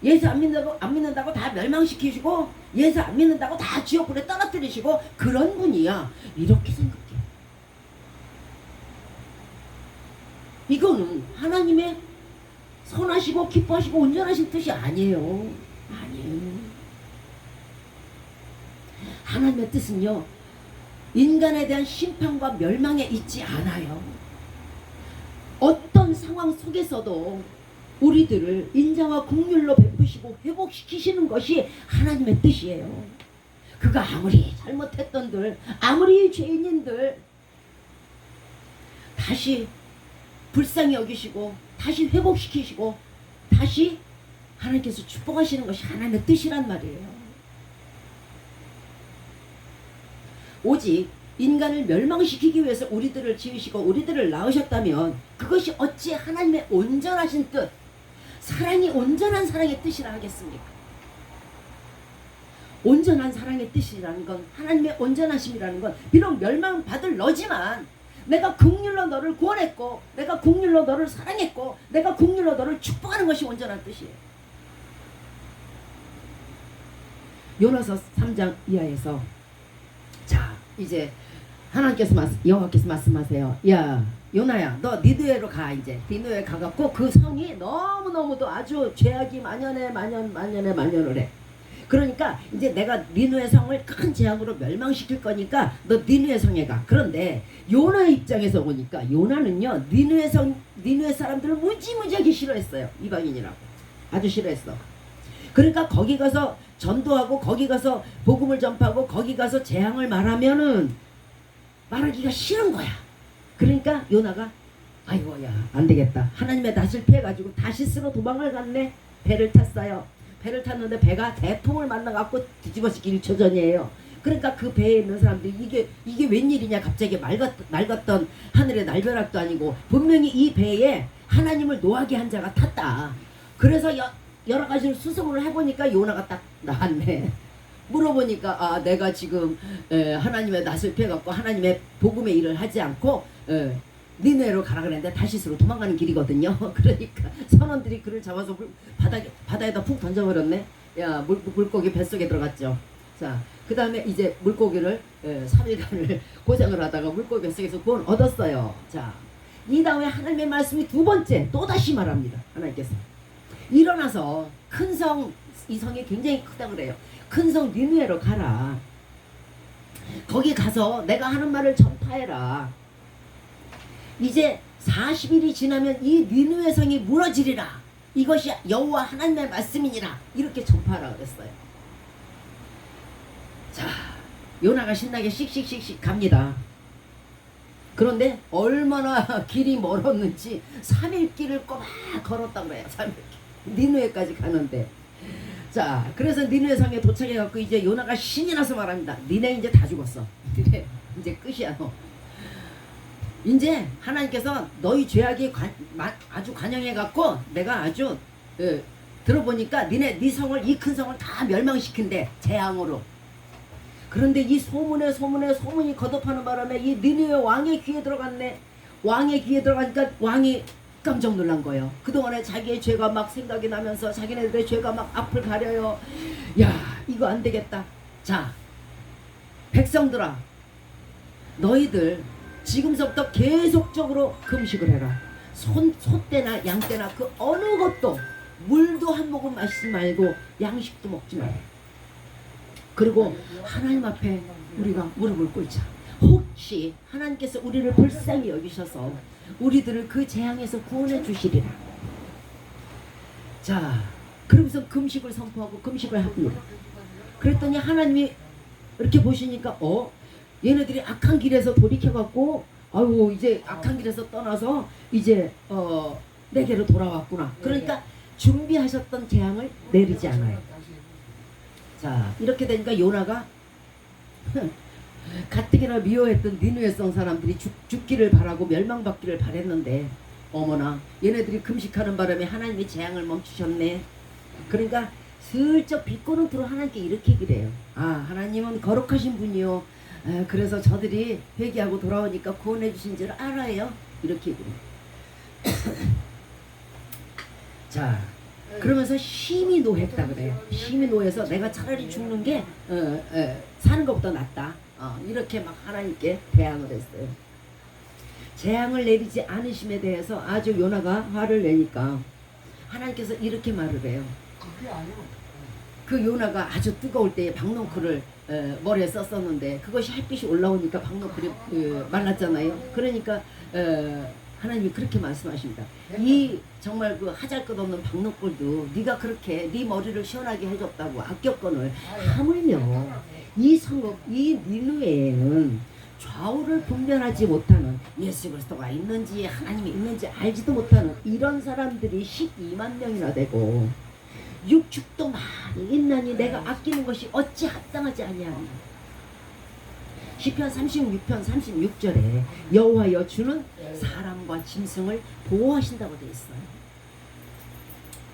예수 안 믿는다고 다 멸망시키시고 예수 안 믿는다고 다 지옥불에 떨어뜨리시고 그런 분이야. 이렇게 생각해. 이거는 하나님의 선하시고 기뻐하시고 온전하신 뜻이 아니에요. 아니에요. 하나님의 뜻은요 인간에 대한 심판과 멸망에 있지 않아요. 어떤 상황 속에서도 우리들을 인자와 긍휼로 베푸시고 회복시키시는 것이 하나님의 뜻이에요. 그가 아무리 잘못했던들 아무리 죄인인들 다시 불쌍히 여기시고 다시 회복시키시고 다시 하나님께서 축복하시는 것이 하나님의 뜻이란 말이에요. 오직 인간을 멸망시키기 위해서 우리들을 지으시고 우리들을 낳으셨다면 그것이 어찌 하나님의 온전하신 뜻 사랑이 온전한 사랑의 뜻이라 하겠습니까? 온전한 사랑의 뜻이라는 건 하나님의 온전하심이라는 건 비록 멸망받을 너지만 내가 긍휼로 너를 구원했고 내가 긍휼로 너를 사랑했고 내가 긍휼로 너를 축복하는 것이 온전한 뜻이에요. 요나서 3장 이하에서 자 이제 여호와께서 말씀하세요. 야 요나야 너 니느웨로 가. 이제 니느웨 가갖고 그 성이 너무너무도 아주 죄악이 만연을 해. 그러니까 이제 내가 니느웨 성을 큰 재앙으로 멸망시킬 거니까 너 니느웨 성에 가. 그런데 요나 입장에서 보니까 요나는요 니느웨 사람들을 무지무지하게 싫어했어요. 이방인이라고. 아주 싫어했어. 그러니까 거기 가서 전도하고 거기 가서 복음을 전파하고 거기 가서 재앙을 말하면은 말하기가 싫은 거야. 그러니까 요나가 아이고야 안 되겠다. 하나님의 낯을 피해가지고 다시스로 도망을 갔네. 배를 탔어요. 배를 탔는데 배가 대풍을 만나갖고 뒤집어지기 1초 전이에요. 그러니까 그 배에 있는 사람들이 이게 웬일이냐, 갑자기 맑았던 하늘의 날벼락도 아니고 분명히 이 배에 하나님을 노하게 한 자가 탔다. 그래서 여러 가지를 수습을 해보니까 요나가 딱 나왔네. 물어보니까 아, 내가 지금 하나님의 낯을 피해갖고 하나님의 복음의 일을 하지 않고 니네로 가라 그랬는데 다시스로 도망가는 길이거든요. 그러니까 선원들이 그를 잡아서 바다에다 푹 던져버렸네. 야, 물고기 뱃속에 들어갔죠. 자, 그 다음에 이제 물고기를 3일간을 고생을 하다가 물고기 뱃속에서 구원 얻었어요. 자, 이 다음에 하나님의 말씀이 두 번째 또다시 말합니다. 하나님께서 일어나서 큰 성, 이 성이 굉장히 크다 그래요. 큰 성 니느웨로 가라. 거기 가서 내가 하는 말을 전파해라. 이제 40일이 지나면 이 니느웨 성이 무너지리라. 이것이 여호와 하나님의 말씀이니라. 이렇게 전파하라 그랬어요. 자, 요나가 신나게 씩씩씩씩 갑니다. 그런데 얼마나 길이 멀었는지 3일 길을 꼬박 걸었다고 그래요. 3일 길. 니느웨까지 가는데. 자, 그래서 니느웨 성에 도착해갖고 이제 요나가 신이 나서 말합니다. 니네 이제 다 죽었어. 니네 이제 끝이야 너. 이제 하나님께서 너희 죄악이 아주 관영해갖고 내가 아주 들어보니까 네 성을, 이 큰 성을 다 멸망시킨대, 재앙으로. 그런데 이 소문이 거듭하는 바람에 이 니느웨 왕의 귀에 들어갔네. 왕의 귀에 들어가니까 왕이 깜짝 놀란 거예요. 그동안에 자기의 죄가 막 생각이 나면서 자기네들의 죄가 막 앞을 가려요. 야, 이거 안 되겠다. 자, 백성들아, 너희들 지금서부터 계속적으로 금식을 해라. 소떼나 양떼나 그 어느 것도, 물도 한 모금 마시지 말고 양식도 먹지 마라. 그리고 하나님 앞에 우리가 무릎을 꿇자. 혹시 하나님께서 우리를 불쌍히 여기셔서 우리들을 그 재앙에서 구원해 주시리라. 자, 그러면서 금식을 선포하고 금식을 합니다. 그랬더니 하나님이 이렇게 보시니까 얘네들이 악한 길에서 돌이켜갖고 아유 이제 악한 길에서 떠나서 이제 내게로 돌아왔구나. 그러니까 준비하셨던 재앙을 내리지 않아요. 자, 이렇게 되니까 요나가 가뜩이나 미워했던 니느웨 성 사람들이 죽기를 바라고 멸망받기를 바랬는데 어머나 얘네들이 금식하는 바람에 하나님이 재앙을 멈추셨네. 그러니까 슬쩍 비꼬는 투로 하나님께 이렇게 얘기를 해요. 아, 하나님은 거룩하신 분이요. 그래서 저들이 회개하고 돌아오니까 구원해 주신 줄 알아요. 이렇게 얘기를 해요. 자, 그러면서 심히 노했다 그래요. 심히 노해서 내가 차라리 죽는 게 사는 것보다 낫다. 이렇게 막 하나님께 대항을 했어요. 재앙을 내리지 않으심에 대해서 아주 요나가 화를 내니까 하나님께서 이렇게 말을 해요. 그 요나가 아주 뜨거울 때에 박농쿨을 머리에 썼었는데 그것이 햇빛이 올라오니까 박농쿨이 말랐잖아요. 그러니까 하나님이 그렇게 말씀하십니다. 이 정말 그 하잘것없는 박농쿨도 네가 그렇게 네 머리를 시원하게 해줬다고 아꼈거늘 하물며 이 니느웨에는 좌우를 분별하지 못하는, 예수 그리스도가 있는지 하나님이 있는지 알지도 못하는 이런 사람들이 12만 명이나 되고 육축도 많이 있나니 내가 아끼는 것이 어찌 합당하지 아니하니. 시편 36편 36절에 여호와여 주는 사람과 짐승을 보호하신다고 되어 있어요.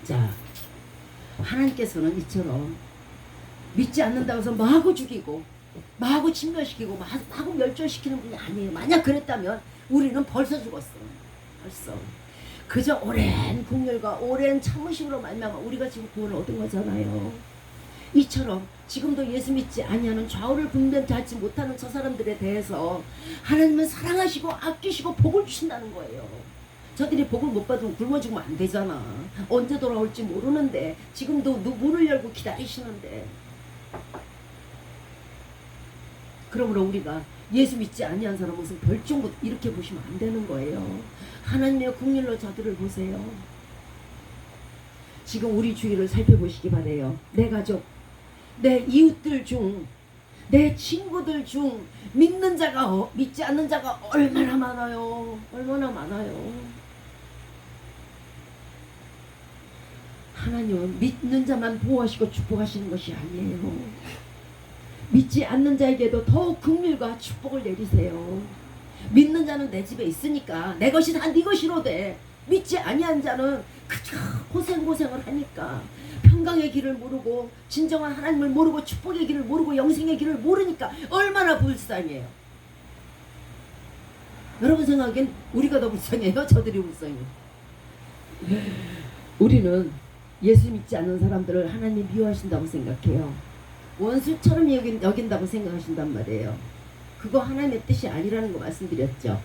자, 하나님께서는 이처럼 믿지 않는다고 해서 마구 죽이고 마구 침멸시키고 마구 멸절시키는 분이 아니에요. 만약 그랬다면 우리는 벌써 죽었어. 벌써. 그저 오랜 국률과 오랜 참으심으로 말미암아 우리가 지금 구원을 얻은 거잖아요. 이처럼 지금도 예수 믿지 아니하는 좌우를 분별하지 못하는 저 사람들에 대해서 하나님은 사랑하시고 아끼시고 복을 주신다는 거예요. 저들이 복을 못 받으면 굶어 죽으면 안 되잖아. 언제 돌아올지 모르는데 지금도 문을 열고 기다리시는데. 그러므로 우리가 예수 믿지 아니한 사람 무슨 별종부터 이렇게 보시면 안 되는 거예요. 하나님의 국률로 저들을 보세요. 지금 우리 주위를 살펴보시기 바래요. 내 가족, 내 이웃들 중, 내 친구들 중 믿는 자가 믿지 않는 자가 얼마나 많아요. 얼마나 많아요. 하나님은 믿는 자만 보호하시고 축복하시는 것이 아니에요. 믿지 않는 자에게도 더욱 긍휼과 축복을 내리세요. 믿는 자는 내 집에 있으니까 내 것이 다 네 것이로되, 믿지 아니한 자는 그저 고생을 하니까 평강의 길을 모르고 진정한 하나님을 모르고 축복의 길을 모르고 영생의 길을 모르니까 얼마나 불쌍해요. 여러분 생각엔 우리가 더 불쌍해요? 저들이 불쌍해요? 우리는 예수 믿지 않는 사람들을 하나님이 미워하신다고 생각해요. 원수처럼 여긴다고 생각하신단 말이에요. 그거 하나님의 뜻이 아니라는 거 말씀드렸죠.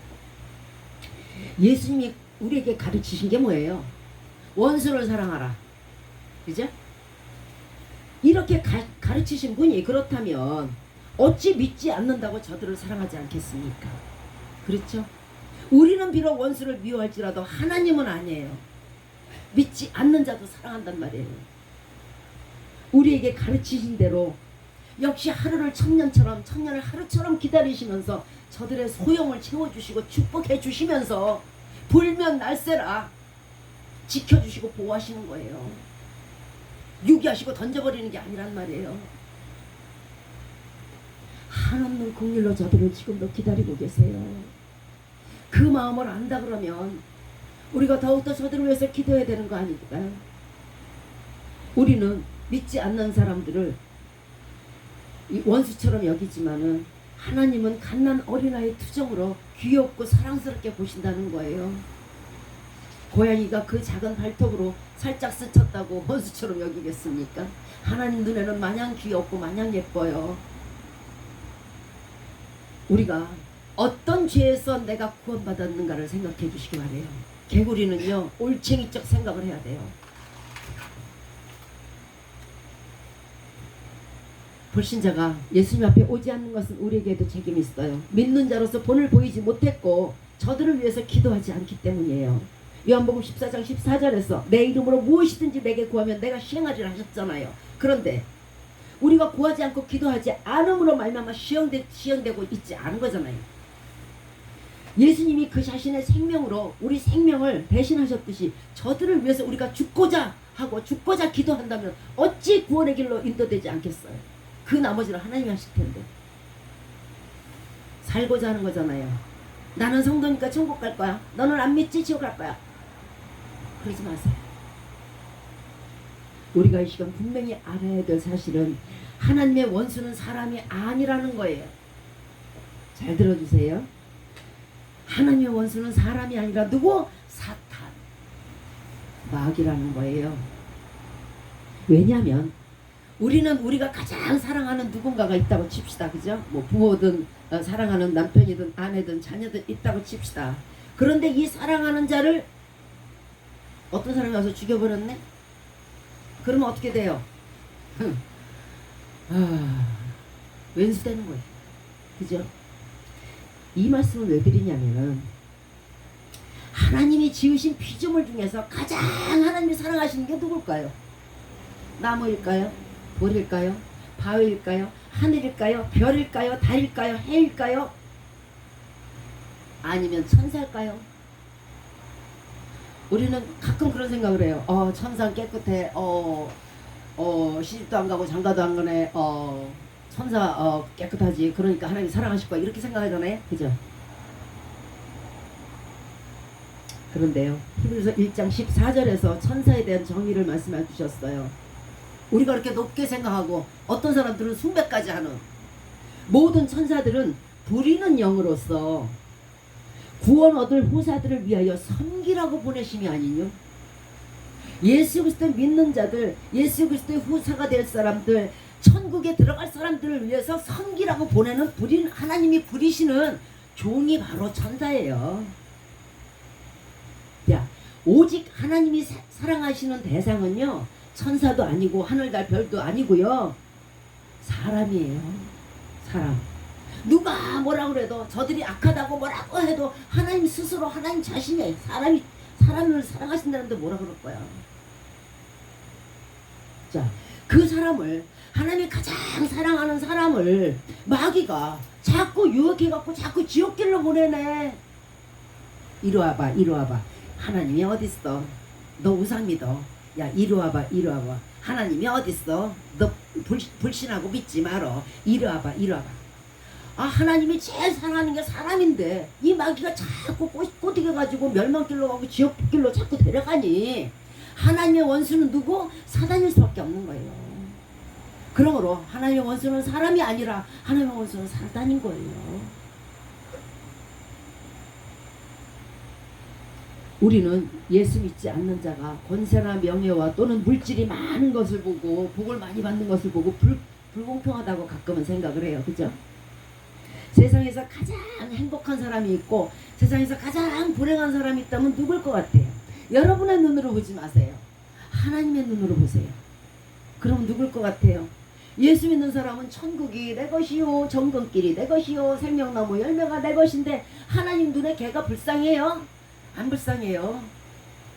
예수님이 우리에게 가르치신 게 뭐예요? 원수를 사랑하라. 그죠? 이렇게 가르치신 분이 그렇다면 어찌 믿지 않는다고 저들을 사랑하지 않겠습니까? 그렇죠? 우리는 비록 원수를 미워할지라도 하나님은 아니에요. 믿지 않는 자도 사랑한단 말이에요. 우리에게 가르치신 대로 역시 하루를 천년을 하루처럼 기다리시면서 저들의 소용을 채워주시고 축복해 주시면서 불면 날새라 지켜주시고 보호하시는 거예요. 유기하시고 던져버리는 게 아니란 말이에요. 하나님은 긍휼로 저들을 지금도 기다리고 계세요. 그 마음을 안다 그러면 우리가 더욱더 저들을 위해서 기도해야 되는 거 아닐까요? 우리는 믿지 않는 사람들을 원수처럼 여기지만은 하나님은 갓난 어린아이 투정으로 귀엽고 사랑스럽게 보신다는 거예요. 고양이가 그 작은 발톱으로 살짝 스쳤다고 원수처럼 여기겠습니까? 하나님 눈에는 마냥 귀엽고 마냥 예뻐요. 우리가 어떤 죄에서 내가 구원받았는가를 생각해 주시기 바래요. 개구리는요, 올챙이적 생각을 해야 돼요. 불신자가 예수님 앞에 오지 않는 것은 우리에게도 책임이 있어요. 믿는 자로서 본을 보이지 못했고 저들을 위해서 기도하지 않기 때문이에요. 요한복음 14장 14절에서 내 이름으로 무엇이든지 내게 구하면 내가 시행하리라 하셨잖아요. 그런데 우리가 구하지 않고 기도하지 않음으로 말미암아 시행되고 있지 않은 거잖아요. 예수님이 그 자신의 생명으로 우리 생명을 대신하셨듯이 저들을 위해서 우리가 죽고자 하고 죽고자 기도한다면 어찌 구원의 길로 인도되지 않겠어요? 그 나머지를 하나님이 하실 텐데. 살고자 하는 거잖아요. 나는 성도니까 천국 갈 거야. 너는 안 믿지? 지옥 갈 거야. 그러지 마세요. 우리가 이 시간 분명히 알아야 될 사실은 하나님의 원수는 사람이 아니라는 거예요. 잘 들어주세요. 하나님의 원수는 사람이 아니라 누구? 사탄, 마귀라는 거예요. 왜냐하면 우리는 우리가 가장 사랑하는 누군가가 있다고 칩시다. 그죠? 뭐 부모든 사랑하는 남편이든 아내든 자녀든 있다고 칩시다. 그런데 이 사랑하는 자를 어떤 사람이 와서 죽여버렸네? 그러면 어떻게 돼요? 왼수되는 거예요. 그죠? 이 말씀을 왜 드리냐면은 하나님이 지으신 피조물 중에서 가장 하나님이 사랑하시는 게 누굴까요? 나무일까요? 돌일까요? 바위일까요? 하늘일까요? 별일까요? 달일까요? 해일까요? 아니면 천사일까요? 우리는 가끔 그런 생각을 해요. 천사 깨끗해. 시집도 안 가고 장가도 안 가네. 천사 깨끗하지. 그러니까 하나님 사랑하실 거야. 이렇게 생각하잖아요. 그죠? 그런데요, 히브리서 1장 14절에서 천사에 대한 정의를 말씀해 주셨어요. 우리가 그렇게 높게 생각하고 어떤 사람들은 숭배까지 하는, 모든 천사들은 부리는 영으로서 구원 얻을 후사들을 위하여 섬기라고 보내심이 아니뇨. 예수 그리스도 믿는 자들, 예수 그리스도의 후사가 될 사람들, 천국에 들어갈 사람들을 위해서 섬기라고 보내는 하나님이 부리시는 종이 바로 천사예요. 야, 오직 하나님이 사랑하시는 대상은요, 천사도 아니고 하늘달 별도 아니고요, 사람이에요. 사람. 누가 뭐라 그래도, 저들이 악하다고 뭐라고 해도 하나님 스스로, 하나님 자신이 사람을 사랑하신다는데 뭐라 그럴 거야. 자, 그 사람을, 하나님이 가장 사랑하는 사람을 마귀가 자꾸 유혹해갖고 자꾸 지옥길로 보내네. 이리 와봐, 이리 와봐. 하나님이 어딨어? 너 우상 믿어. 야, 이리 와봐, 이리 와봐. 하나님이 어딨어? 너 불신하고 믿지 말어. 이리 와봐, 이리 와봐. 아, 하나님이 제일 사랑하는 게 사람인데 이 마귀가 자꾸 꼬드겨가지고 멸망길로 가고 지옥길로 자꾸 데려가니 하나님의 원수는 누구? 사단일 수밖에 없는 거예요. 그러므로 하나님의 원수는 사람이 아니라 하나님의 원수는 사단인 거예요. 우리는 예수 믿지 않는 자가 권세나 명예와 또는 물질이 많은 것을 보고 복을 많이 받는 것을 보고 불공평하다고 가끔은 생각을 해요. 그죠? 세상에서 가장 행복한 사람이 있고 세상에서 가장 불행한 사람이 있다면 누굴 것 같아요? 여러분의 눈으로 보지 마세요. 하나님의 눈으로 보세요. 그럼 누굴 것 같아요? 예수 믿는 사람은 천국이 내 것이요, 정금길이 내 것이요, 생명나무 열매가 내 것인데 하나님 눈에 걔가 불쌍해요? 안 불쌍해요.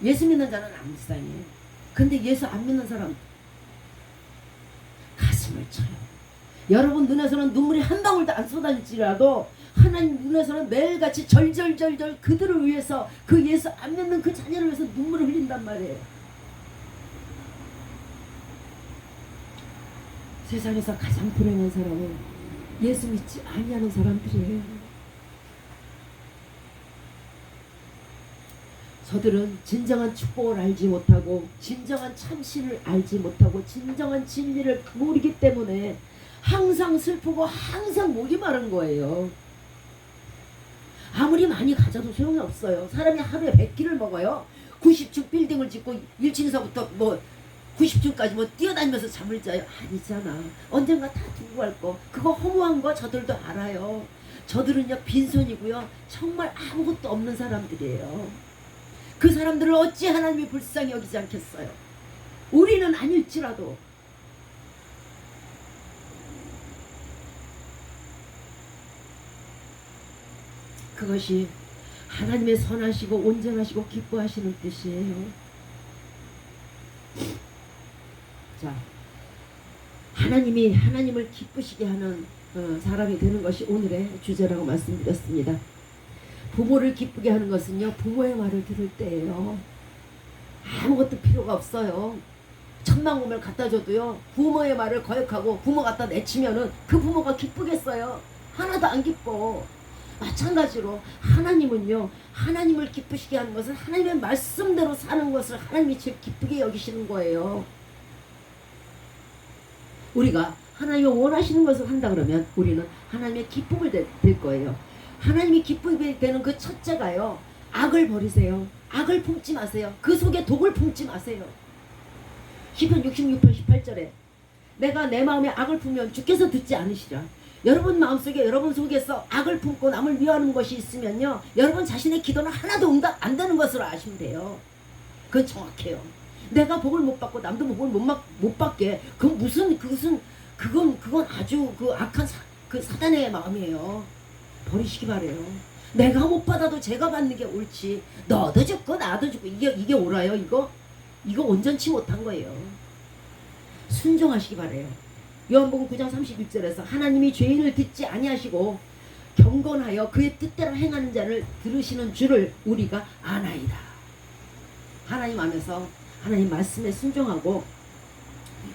예수 믿는 자는 안 불쌍해요. 근데 예수 안 믿는 사람 가슴을 쳐요. 여러분 눈에서는 눈물이 한 방울도 안 쏟아질지라도 하나님 눈에서는 매일같이 절절절절 그들을 위해서, 그 예수 안 믿는 그 자녀를 위해서 눈물을 흘린단 말이에요. 세상에서 가장 불행한 사람은 예수 믿지 아니하는 사람들이에요. 저들은 진정한 축복을 알지 못하고 진정한 참신을 알지 못하고 진정한 진리를 모르기 때문에 항상 슬프고 항상 목이 마른 거예요. 아무리 많이 가져도 소용이 없어요. 사람이 하루에 100끼를 먹어요. 90층 빌딩을 짓고 1층에서부터 뭐 90층까지 뭐 뛰어다니면서 잠을 자요? 아니잖아. 언젠가 다 두고 갈 거. 그거 허무한 거 저들도 알아요. 저들은요 빈손이고요 정말 아무것도 없는 사람들이에요. 그 사람들을 어찌 하나님이 불쌍히 여기지 않겠어요? 우리는 아닐지라도. 그것이 하나님의 선하시고 온전하시고 기뻐하시는 뜻이에요. 자, 하나님을 기쁘시게 하는 사람이 되는 것이 오늘의 주제라고 말씀드렸습니다. 부모를 기쁘게 하는 것은요 부모의 말을 들을 때예요. 아무것도 필요가 없어요. 천만금을 갖다 줘도요 부모의 말을 거역하고 부모 갖다 내치면은 그 부모가 기쁘겠어요? 하나도 안 기뻐. 마찬가지로 하나님은요 하나님을 기쁘시게 하는 것은 하나님의 말씀대로 사는 것을 하나님이 제일 기쁘게 여기시는 거예요. 우리가 하나님이 원하시는 것을 한다 그러면 우리는 하나님의 기쁨을 될 거예요. 하나님이 기쁘게 되는 그 첫째가요 악을 버리세요. 악을 품지 마세요. 그 속에 독을 품지 마세요. 시편 66편 18절에 내가 내 마음에 악을 품면 주께서 듣지 않으시라. 여러분 마음속에 여러분 속에서 악을 품고 남을 미워하는 것이 있으면요 여러분 자신의 기도는 하나도 응답 안 되는 것으로 아시면 돼요. 그건 정확해요. 내가 복을 못 받고 남도 복을 못 받게 그건 아주 그 악한 그 사단의 마음이에요. 버리시기 바래요. 내가 못 받아도 제가 받는 게 옳지. 너도 죽고 나도 죽고 이게 옳아요. 이거 온전치 못한 거예요. 순종하시기 바래요. 요한복음 9장 31절에서 하나님이 죄인을 듣지 아니하시고 경건하여 그의 뜻대로 행하는 자를 들으시는 줄을 우리가 아나이다. 하나님 안에서 하나님 말씀에 순종하고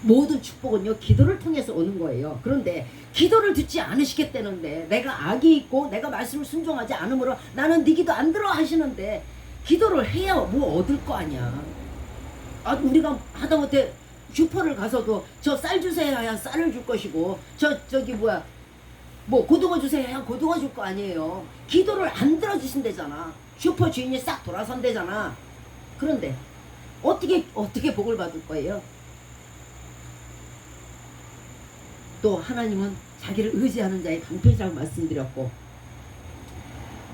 모든 축복은요 기도를 통해서 오는 거예요. 그런데 기도를 듣지 않으시겠다는데 내가 악이 있고 내가 말씀을 순종하지 않으므로 나는 네 기도 안 들어 하시는데 기도를 해야 뭐 얻을 거 아니야. 우리가 하다못해 슈퍼를 가서도 저 쌀 주세요 해야 쌀을 줄 것이고 뭐 고등어 주세요 해야 고등어 줄 거 아니에요. 기도를 안 들어주신대잖아. 슈퍼 주인이 싹 돌아선대잖아. 그런데 어떻게 복을 받을 거예요? 또 하나님은 자기를 의지하는 자의 방패시라고 말씀드렸고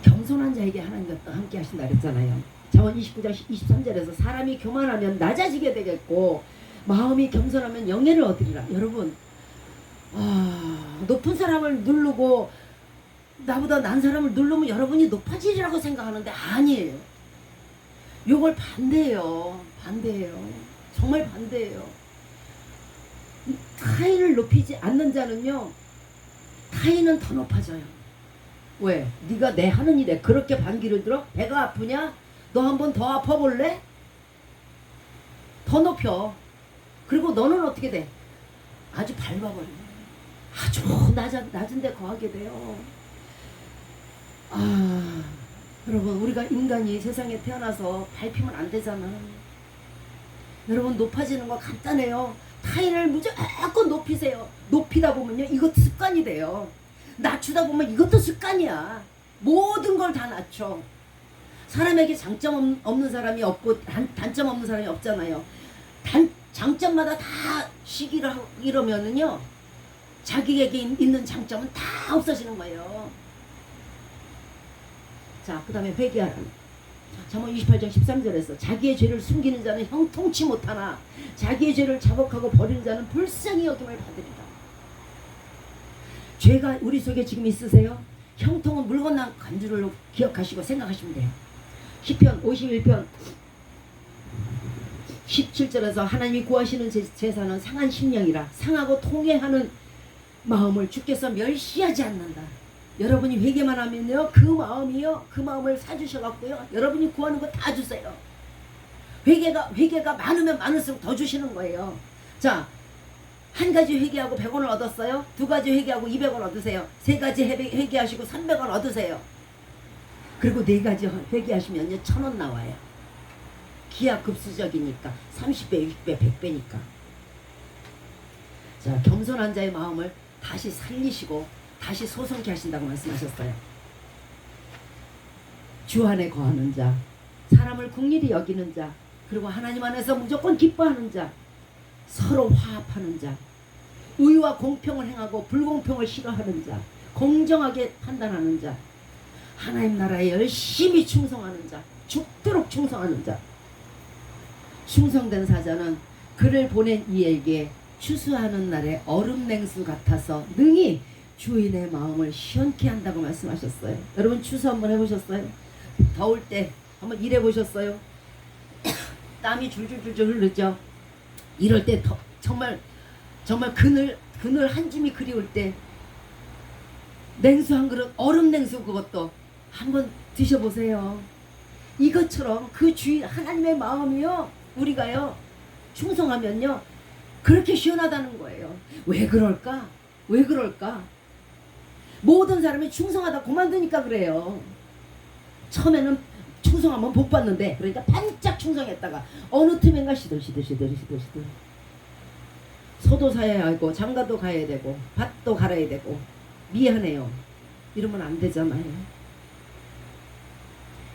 겸손한 자에게 하나님과 함께 하신다 그랬잖아요. 잠언 29장 23절에서 사람이 교만하면 낮아지게 되겠고 마음이 겸손하면 영예를 얻으리라. 여러분 높은 사람을 누르고 나보다 난 사람을 누르면 여러분이 높아지리라고 생각하는데 아니에요. 요걸 반대예요. 정말 반대예요. 타인을 높이지 않는 자는요, 타인은 더 높아져요. 왜? 네가 내 하는 일에 그렇게 반기를 들어? 배가 아프냐? 너 한번 더 아파볼래? 더 높여. 그리고 너는 어떻게 돼? 아주 밟아버려. 아주 낮은 데 거하게 돼요. 여러분, 우리가 인간이 세상에 태어나서 밟히면 안 되잖아. 여러분, 높아지는 거 간단해요. 타인을 무조건 높이세요. 높이다 보면요, 이것도 습관이 돼요. 낮추다 보면 이것도 습관이야. 모든 걸 다 낮춰. 사람에게 장점 없는 사람이 없고 단점 없는 사람이 없잖아요. 장점마다 다 시기를 하고 이러면은요, 자기에게 있는 장점은 다 없어지는 거예요. 자, 그 다음에 회개하라. 잠언 28장 13절에서 자기의 죄를 숨기는 자는 형통치 못하나 자기의 죄를 자복하고 버리는 자는 불쌍히 여김을 받으리라. 죄가 우리 속에 지금 있으세요? 형통은 물 건넌 간주를 기억하시고 생각하시면 돼요. 시편 51편 17절에서 하나님이 구하시는 제사는 상한 심령이라 상하고 통회하는 마음을 주께서 멸시하지 않는다. 여러분이 회개만 하면요, 그 마음을 사주셔갖고요, 여러분이 구하는 거 다 주세요. 회개가 많으면 많을수록 더 주시는 거예요. 자, 한 가지 회개하고 100원을 얻었어요. 두 가지 회개하고 200원 얻으세요. 세 가지 회개하시고 300원 얻으세요. 그리고 네 가지 회개하시면요, 1000원 나와요. 기하급수적이니까 30배, 60배, 100배니까. 자, 겸손한 자의 마음을 다시 살리시고 다시 소성케 하신다고 말씀하셨어요. 주 안에 거하는 자, 사람을 긍휼히 여기는 자, 그리고 하나님 안에서 무조건 기뻐하는 자, 서로 화합하는 자, 의와 공평을 행하고 불공평을 싫어하는 자, 공정하게 판단하는 자, 하나님 나라에 열심히 충성하는 자, 죽도록 충성하는 자. 충성된 사자는 그를 보낸 이에게 추수하는 날에 얼음 냉수 같아서 능히 주인의 마음을 시원케 한다고 말씀하셨어요. 여러분, 추수 한번 해보셨어요? 더울 때 한번 일해보셨어요? 땀이 줄줄줄줄 흐르죠. 이럴 때 정말 그늘 한 줌이 그리울 때 냉수 한 그릇, 얼음 냉수, 그것도 한번 드셔보세요. 이것처럼 그 주인 하나님의 마음이요, 우리가요 충성하면요 그렇게 시원하다는 거예요. 왜 그럴까? 모든 사람이 충성하다 그만두니까 그래요. 처음에는 충성하면 복 받는데, 그러니까 반짝 충성했다가 어느 틈엔가 시들 소도 사야 하고 장가도 가야 되고 밭도 갈아야 되고 미안해요 이러면 안 되잖아요.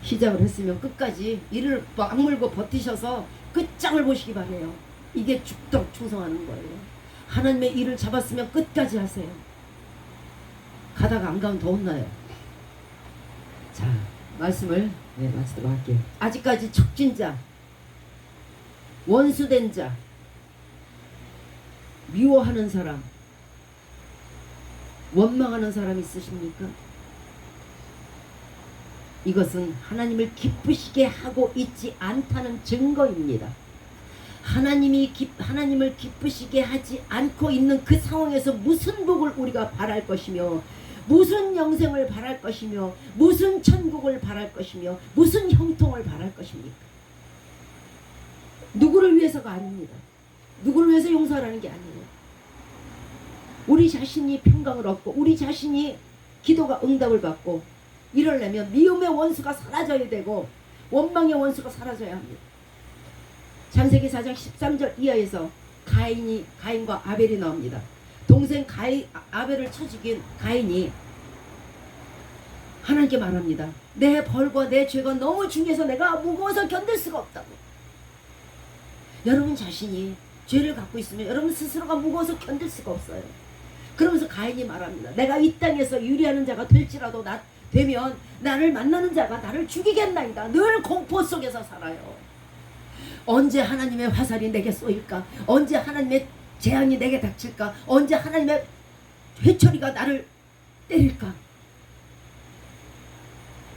시작을 했으면 끝까지 이를 악물고 버티셔서 끝장을 보시기 바래요. 이게 죽도록 충성하는 거예요. 하나님의 일을 잡았으면 끝까지 하세요. 가다가 안 가면 더 혼나요. 자, 말씀을 마치도록 할게요. 아직까지 척진 자, 원수된 자, 미워하는 사람, 원망하는 사람 있으십니까? 이것은 하나님을 기쁘시게 하고 있지 않다는 증거입니다. 하나님을 기쁘시게 하지 않고 있는 그 상황에서 무슨 복을 우리가 바랄 것이며, 무슨 영생을 바랄 것이며, 무슨 천국을 바랄 것이며, 무슨 형통을 바랄 것입니까? 누구를 위해서가 아닙니다. 누구를 위해서 용서하라는 게 아니에요. 우리 자신이 평강을 얻고 우리 자신이 기도가 응답을 받고 이러려면 미움의 원수가 사라져야 되고 원망의 원수가 사라져야 합니다. 창세기 4장 13절 이하에서 가인과 아벨이 나옵니다. 동생 아벨을 쳐 죽인 가인이 하나님께 말합니다. 내 벌과 내 죄가 너무 중해서 내가 무거워서 견딜 수가 없다고. 여러분 자신이 죄를 갖고 있으면 여러분 스스로가 무거워서 견딜 수가 없어요. 그러면서 가인이 말합니다. 내가 이 땅에서 유리하는 자가 될지라도 되면 나를 만나는 자가 나를 죽이겠나이다. 늘 공포 속에서 살아요. 언제 하나님의 화살이 내게 쏘일까? 언제 하나님의 재앙이 내게 닥칠까? 언제 하나님의 회초리가 나를 때릴까?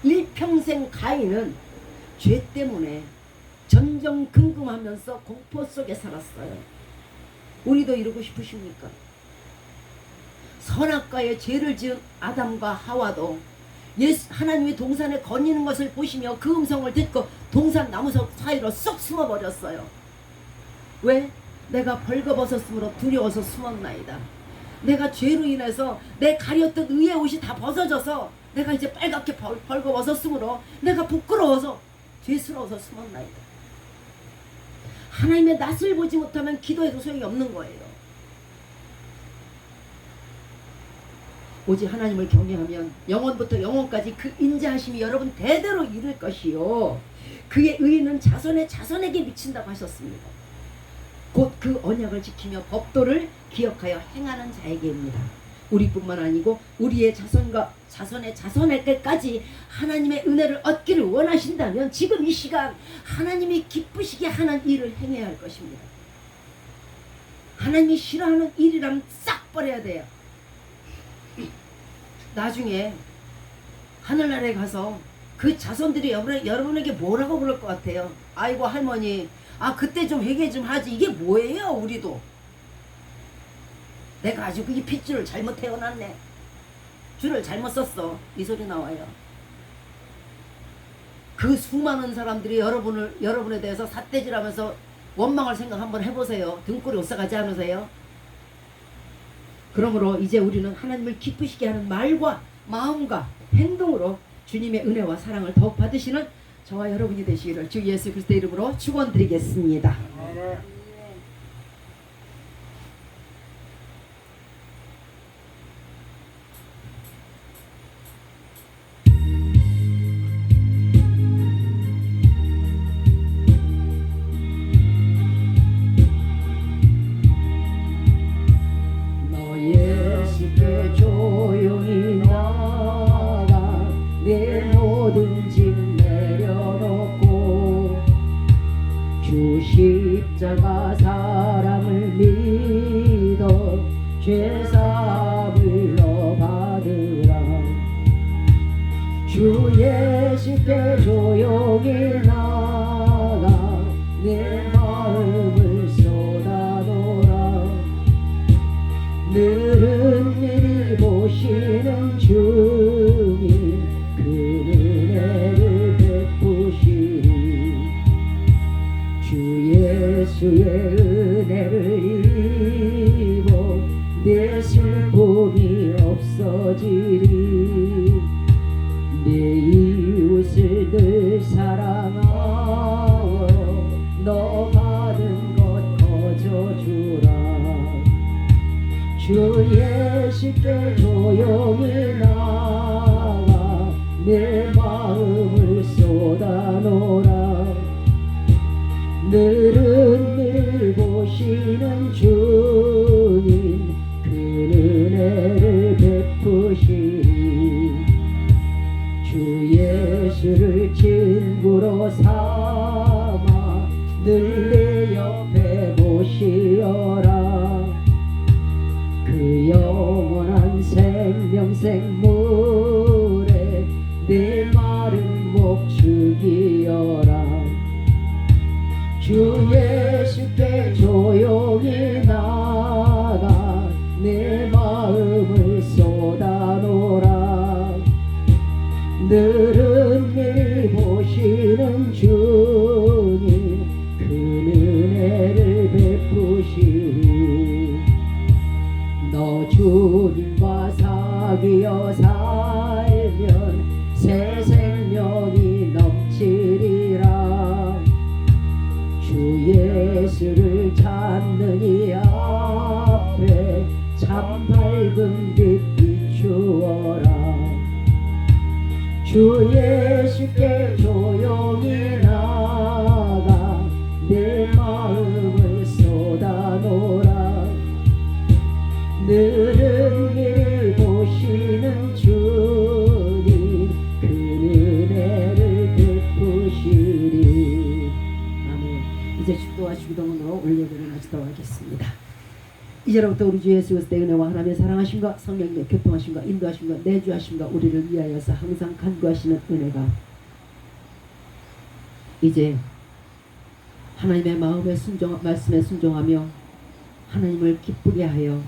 일평생 가인은 죄 때문에 전전긍긍하면서 공포 속에 살았어요. 우리도 이루고 싶으십니까? 선악과의 죄를 지은 아담과 하와도 하나님이 동산에 거니는 것을 보시며 그 음성을 듣고 동산 나무석 사이로 쏙 숨어버렸어요. 왜? 내가 벌거벗었으므로 두려워서 숨었나이다. 내가 죄로 인해서 내 가렸던 의의 옷이 다 벗어져서 내가 이제 빨갛게 벌거벗었으므로 내가 부끄러워서 죄스러워서 숨었나이다. 하나님의 낯을 보지 못하면 기도해도 소용이 없는 거예요. 오직 하나님을 경외하면 영원부터 영원까지 그 인자하심이 여러분 대대로 이룰 것이요 그의 의는 자손의 자손에게 미친다고 하셨습니다. 곧 그 언약을 지키며 법도를 기억하여 행하는 자에게입니다. 우리뿐만 아니고 우리의 자손과 자손의 자손에게까지 하나님의 은혜를 얻기를 원하신다면 지금 이 시간 하나님이 기쁘시게 하는 일을 행해야 할 것입니다. 하나님이 싫어하는 일이라면 싹 버려야 돼요. 나중에 하늘나라에 가서 그 자손들이 여러분에게 뭐라고 부를 것 같아요? 아이고 할머니, 그때 좀 회개 좀 하지. 이게 뭐예요? 우리도 내가 아주 이 핏줄을 잘못 태어났네, 줄을 잘못 썼어, 이 소리 나와요. 그 수많은 사람들이 여러분에 대해서 삿대질하면서 원망할 생각 한번 해보세요. 등골이 오싹하지 않으세요? 그러므로 이제 우리는 하나님을 기쁘시게 하는 말과 마음과 행동으로 주님의 은혜와 사랑을 더욱 받으시는 저와 여러분이 되시기를 주 예수 그리스도의 이름으로 축원드리겠습니다. 십자가 사랑을 믿어 죄사함을 너 받으라. 주 예수께 조용히 나가 내 마음을 쏟아놓으라. 늘은 미리 보시는 주님 그 은혜를 베푸시리. 주 예수의 은혜를 입어 내 슬픔이 없어지리. 내 이웃을 늘 사랑하여 너 받은 것 거저주라. 주 예수께 조용히 나가 내 마음을 쏟아놓으라. 늘은 늘 보시는 주님 그 은혜를 베푸시리. 주 예수를 친구로 삼아 늘 내 옆에 모시어라. 그 영원한 생명샘물에 내 마른 목 죽이어라. 주 예수께 조용히 나가 내 마음을 쏟아놓으라. 늘은 늘 보시는 주님 그 은혜를 베푸시리. 너 주님과 사귀어 살면 새 생명이 넘치리라. 주 예수를 찾는 이 앞에 참 밝은 빛 비추어라. 주 예수께 조용히 나가 내 마음을 쏟아놓으라. 늘은 일 보시는 주님 그 은혜를 베푸시리. 아멘. 이제 축도와 주기도문으로 올려드리는 기도를 하겠습니다. 이제로부터 우리 주 예수 그리스도의 은혜와 하나님의 사랑하심과 성령님의 교통하심과 인도하심과 내주하심과 우리를 위하여서 항상 간구하시는 은혜가 이제 하나님의 마음에 말씀에 순종하며 하나님을 기쁘게 하여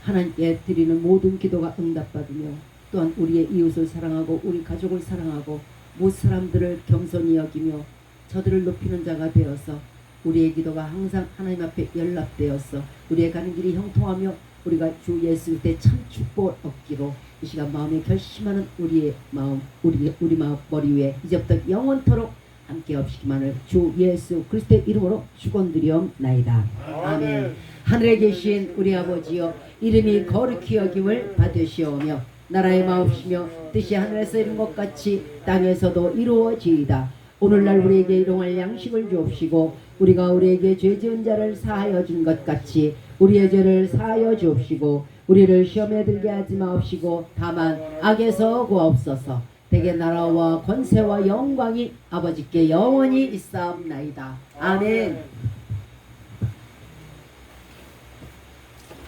하나님께 드리는 모든 기도가 응답받으며 또한 우리의 이웃을 사랑하고 우리 가족을 사랑하고 모든 사람들을 겸손히 여기며 저들을 높이는 자가 되어서 우리의 기도가 항상 하나님 앞에 연락되어서 우리의 가는 길이 형통하며 우리가 주 예수 때 참 축복을 얻기로 이 시간 마음에 결심하는 우리의 마음 우리 마음 머리 위에 이제부터 영원토록 함께 없시기만을 주 예수 그리스도의 이름으로 축원드리옵나이다. 아멘. 하늘에 계신 우리 아버지여 이름이 거룩히 여김을 받으시오며 나라의 마옵시며 뜻이 하늘에서 이룬 것 같이 땅에서도 이루어지이다. 오늘날 우리에게 일용할 양식을 주옵시고 우리가 우리에게 죄 지은 자를 사하여 준 것 같이 우리의 죄를 사하여 주옵시고 우리를 시험에 들게 하지 마옵시고 다만 악에서 구하옵소서. 대개 나라와 권세와 영광이 아버지께 영원히 있사옵나이다. 아멘.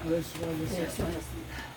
수고하셨습니다.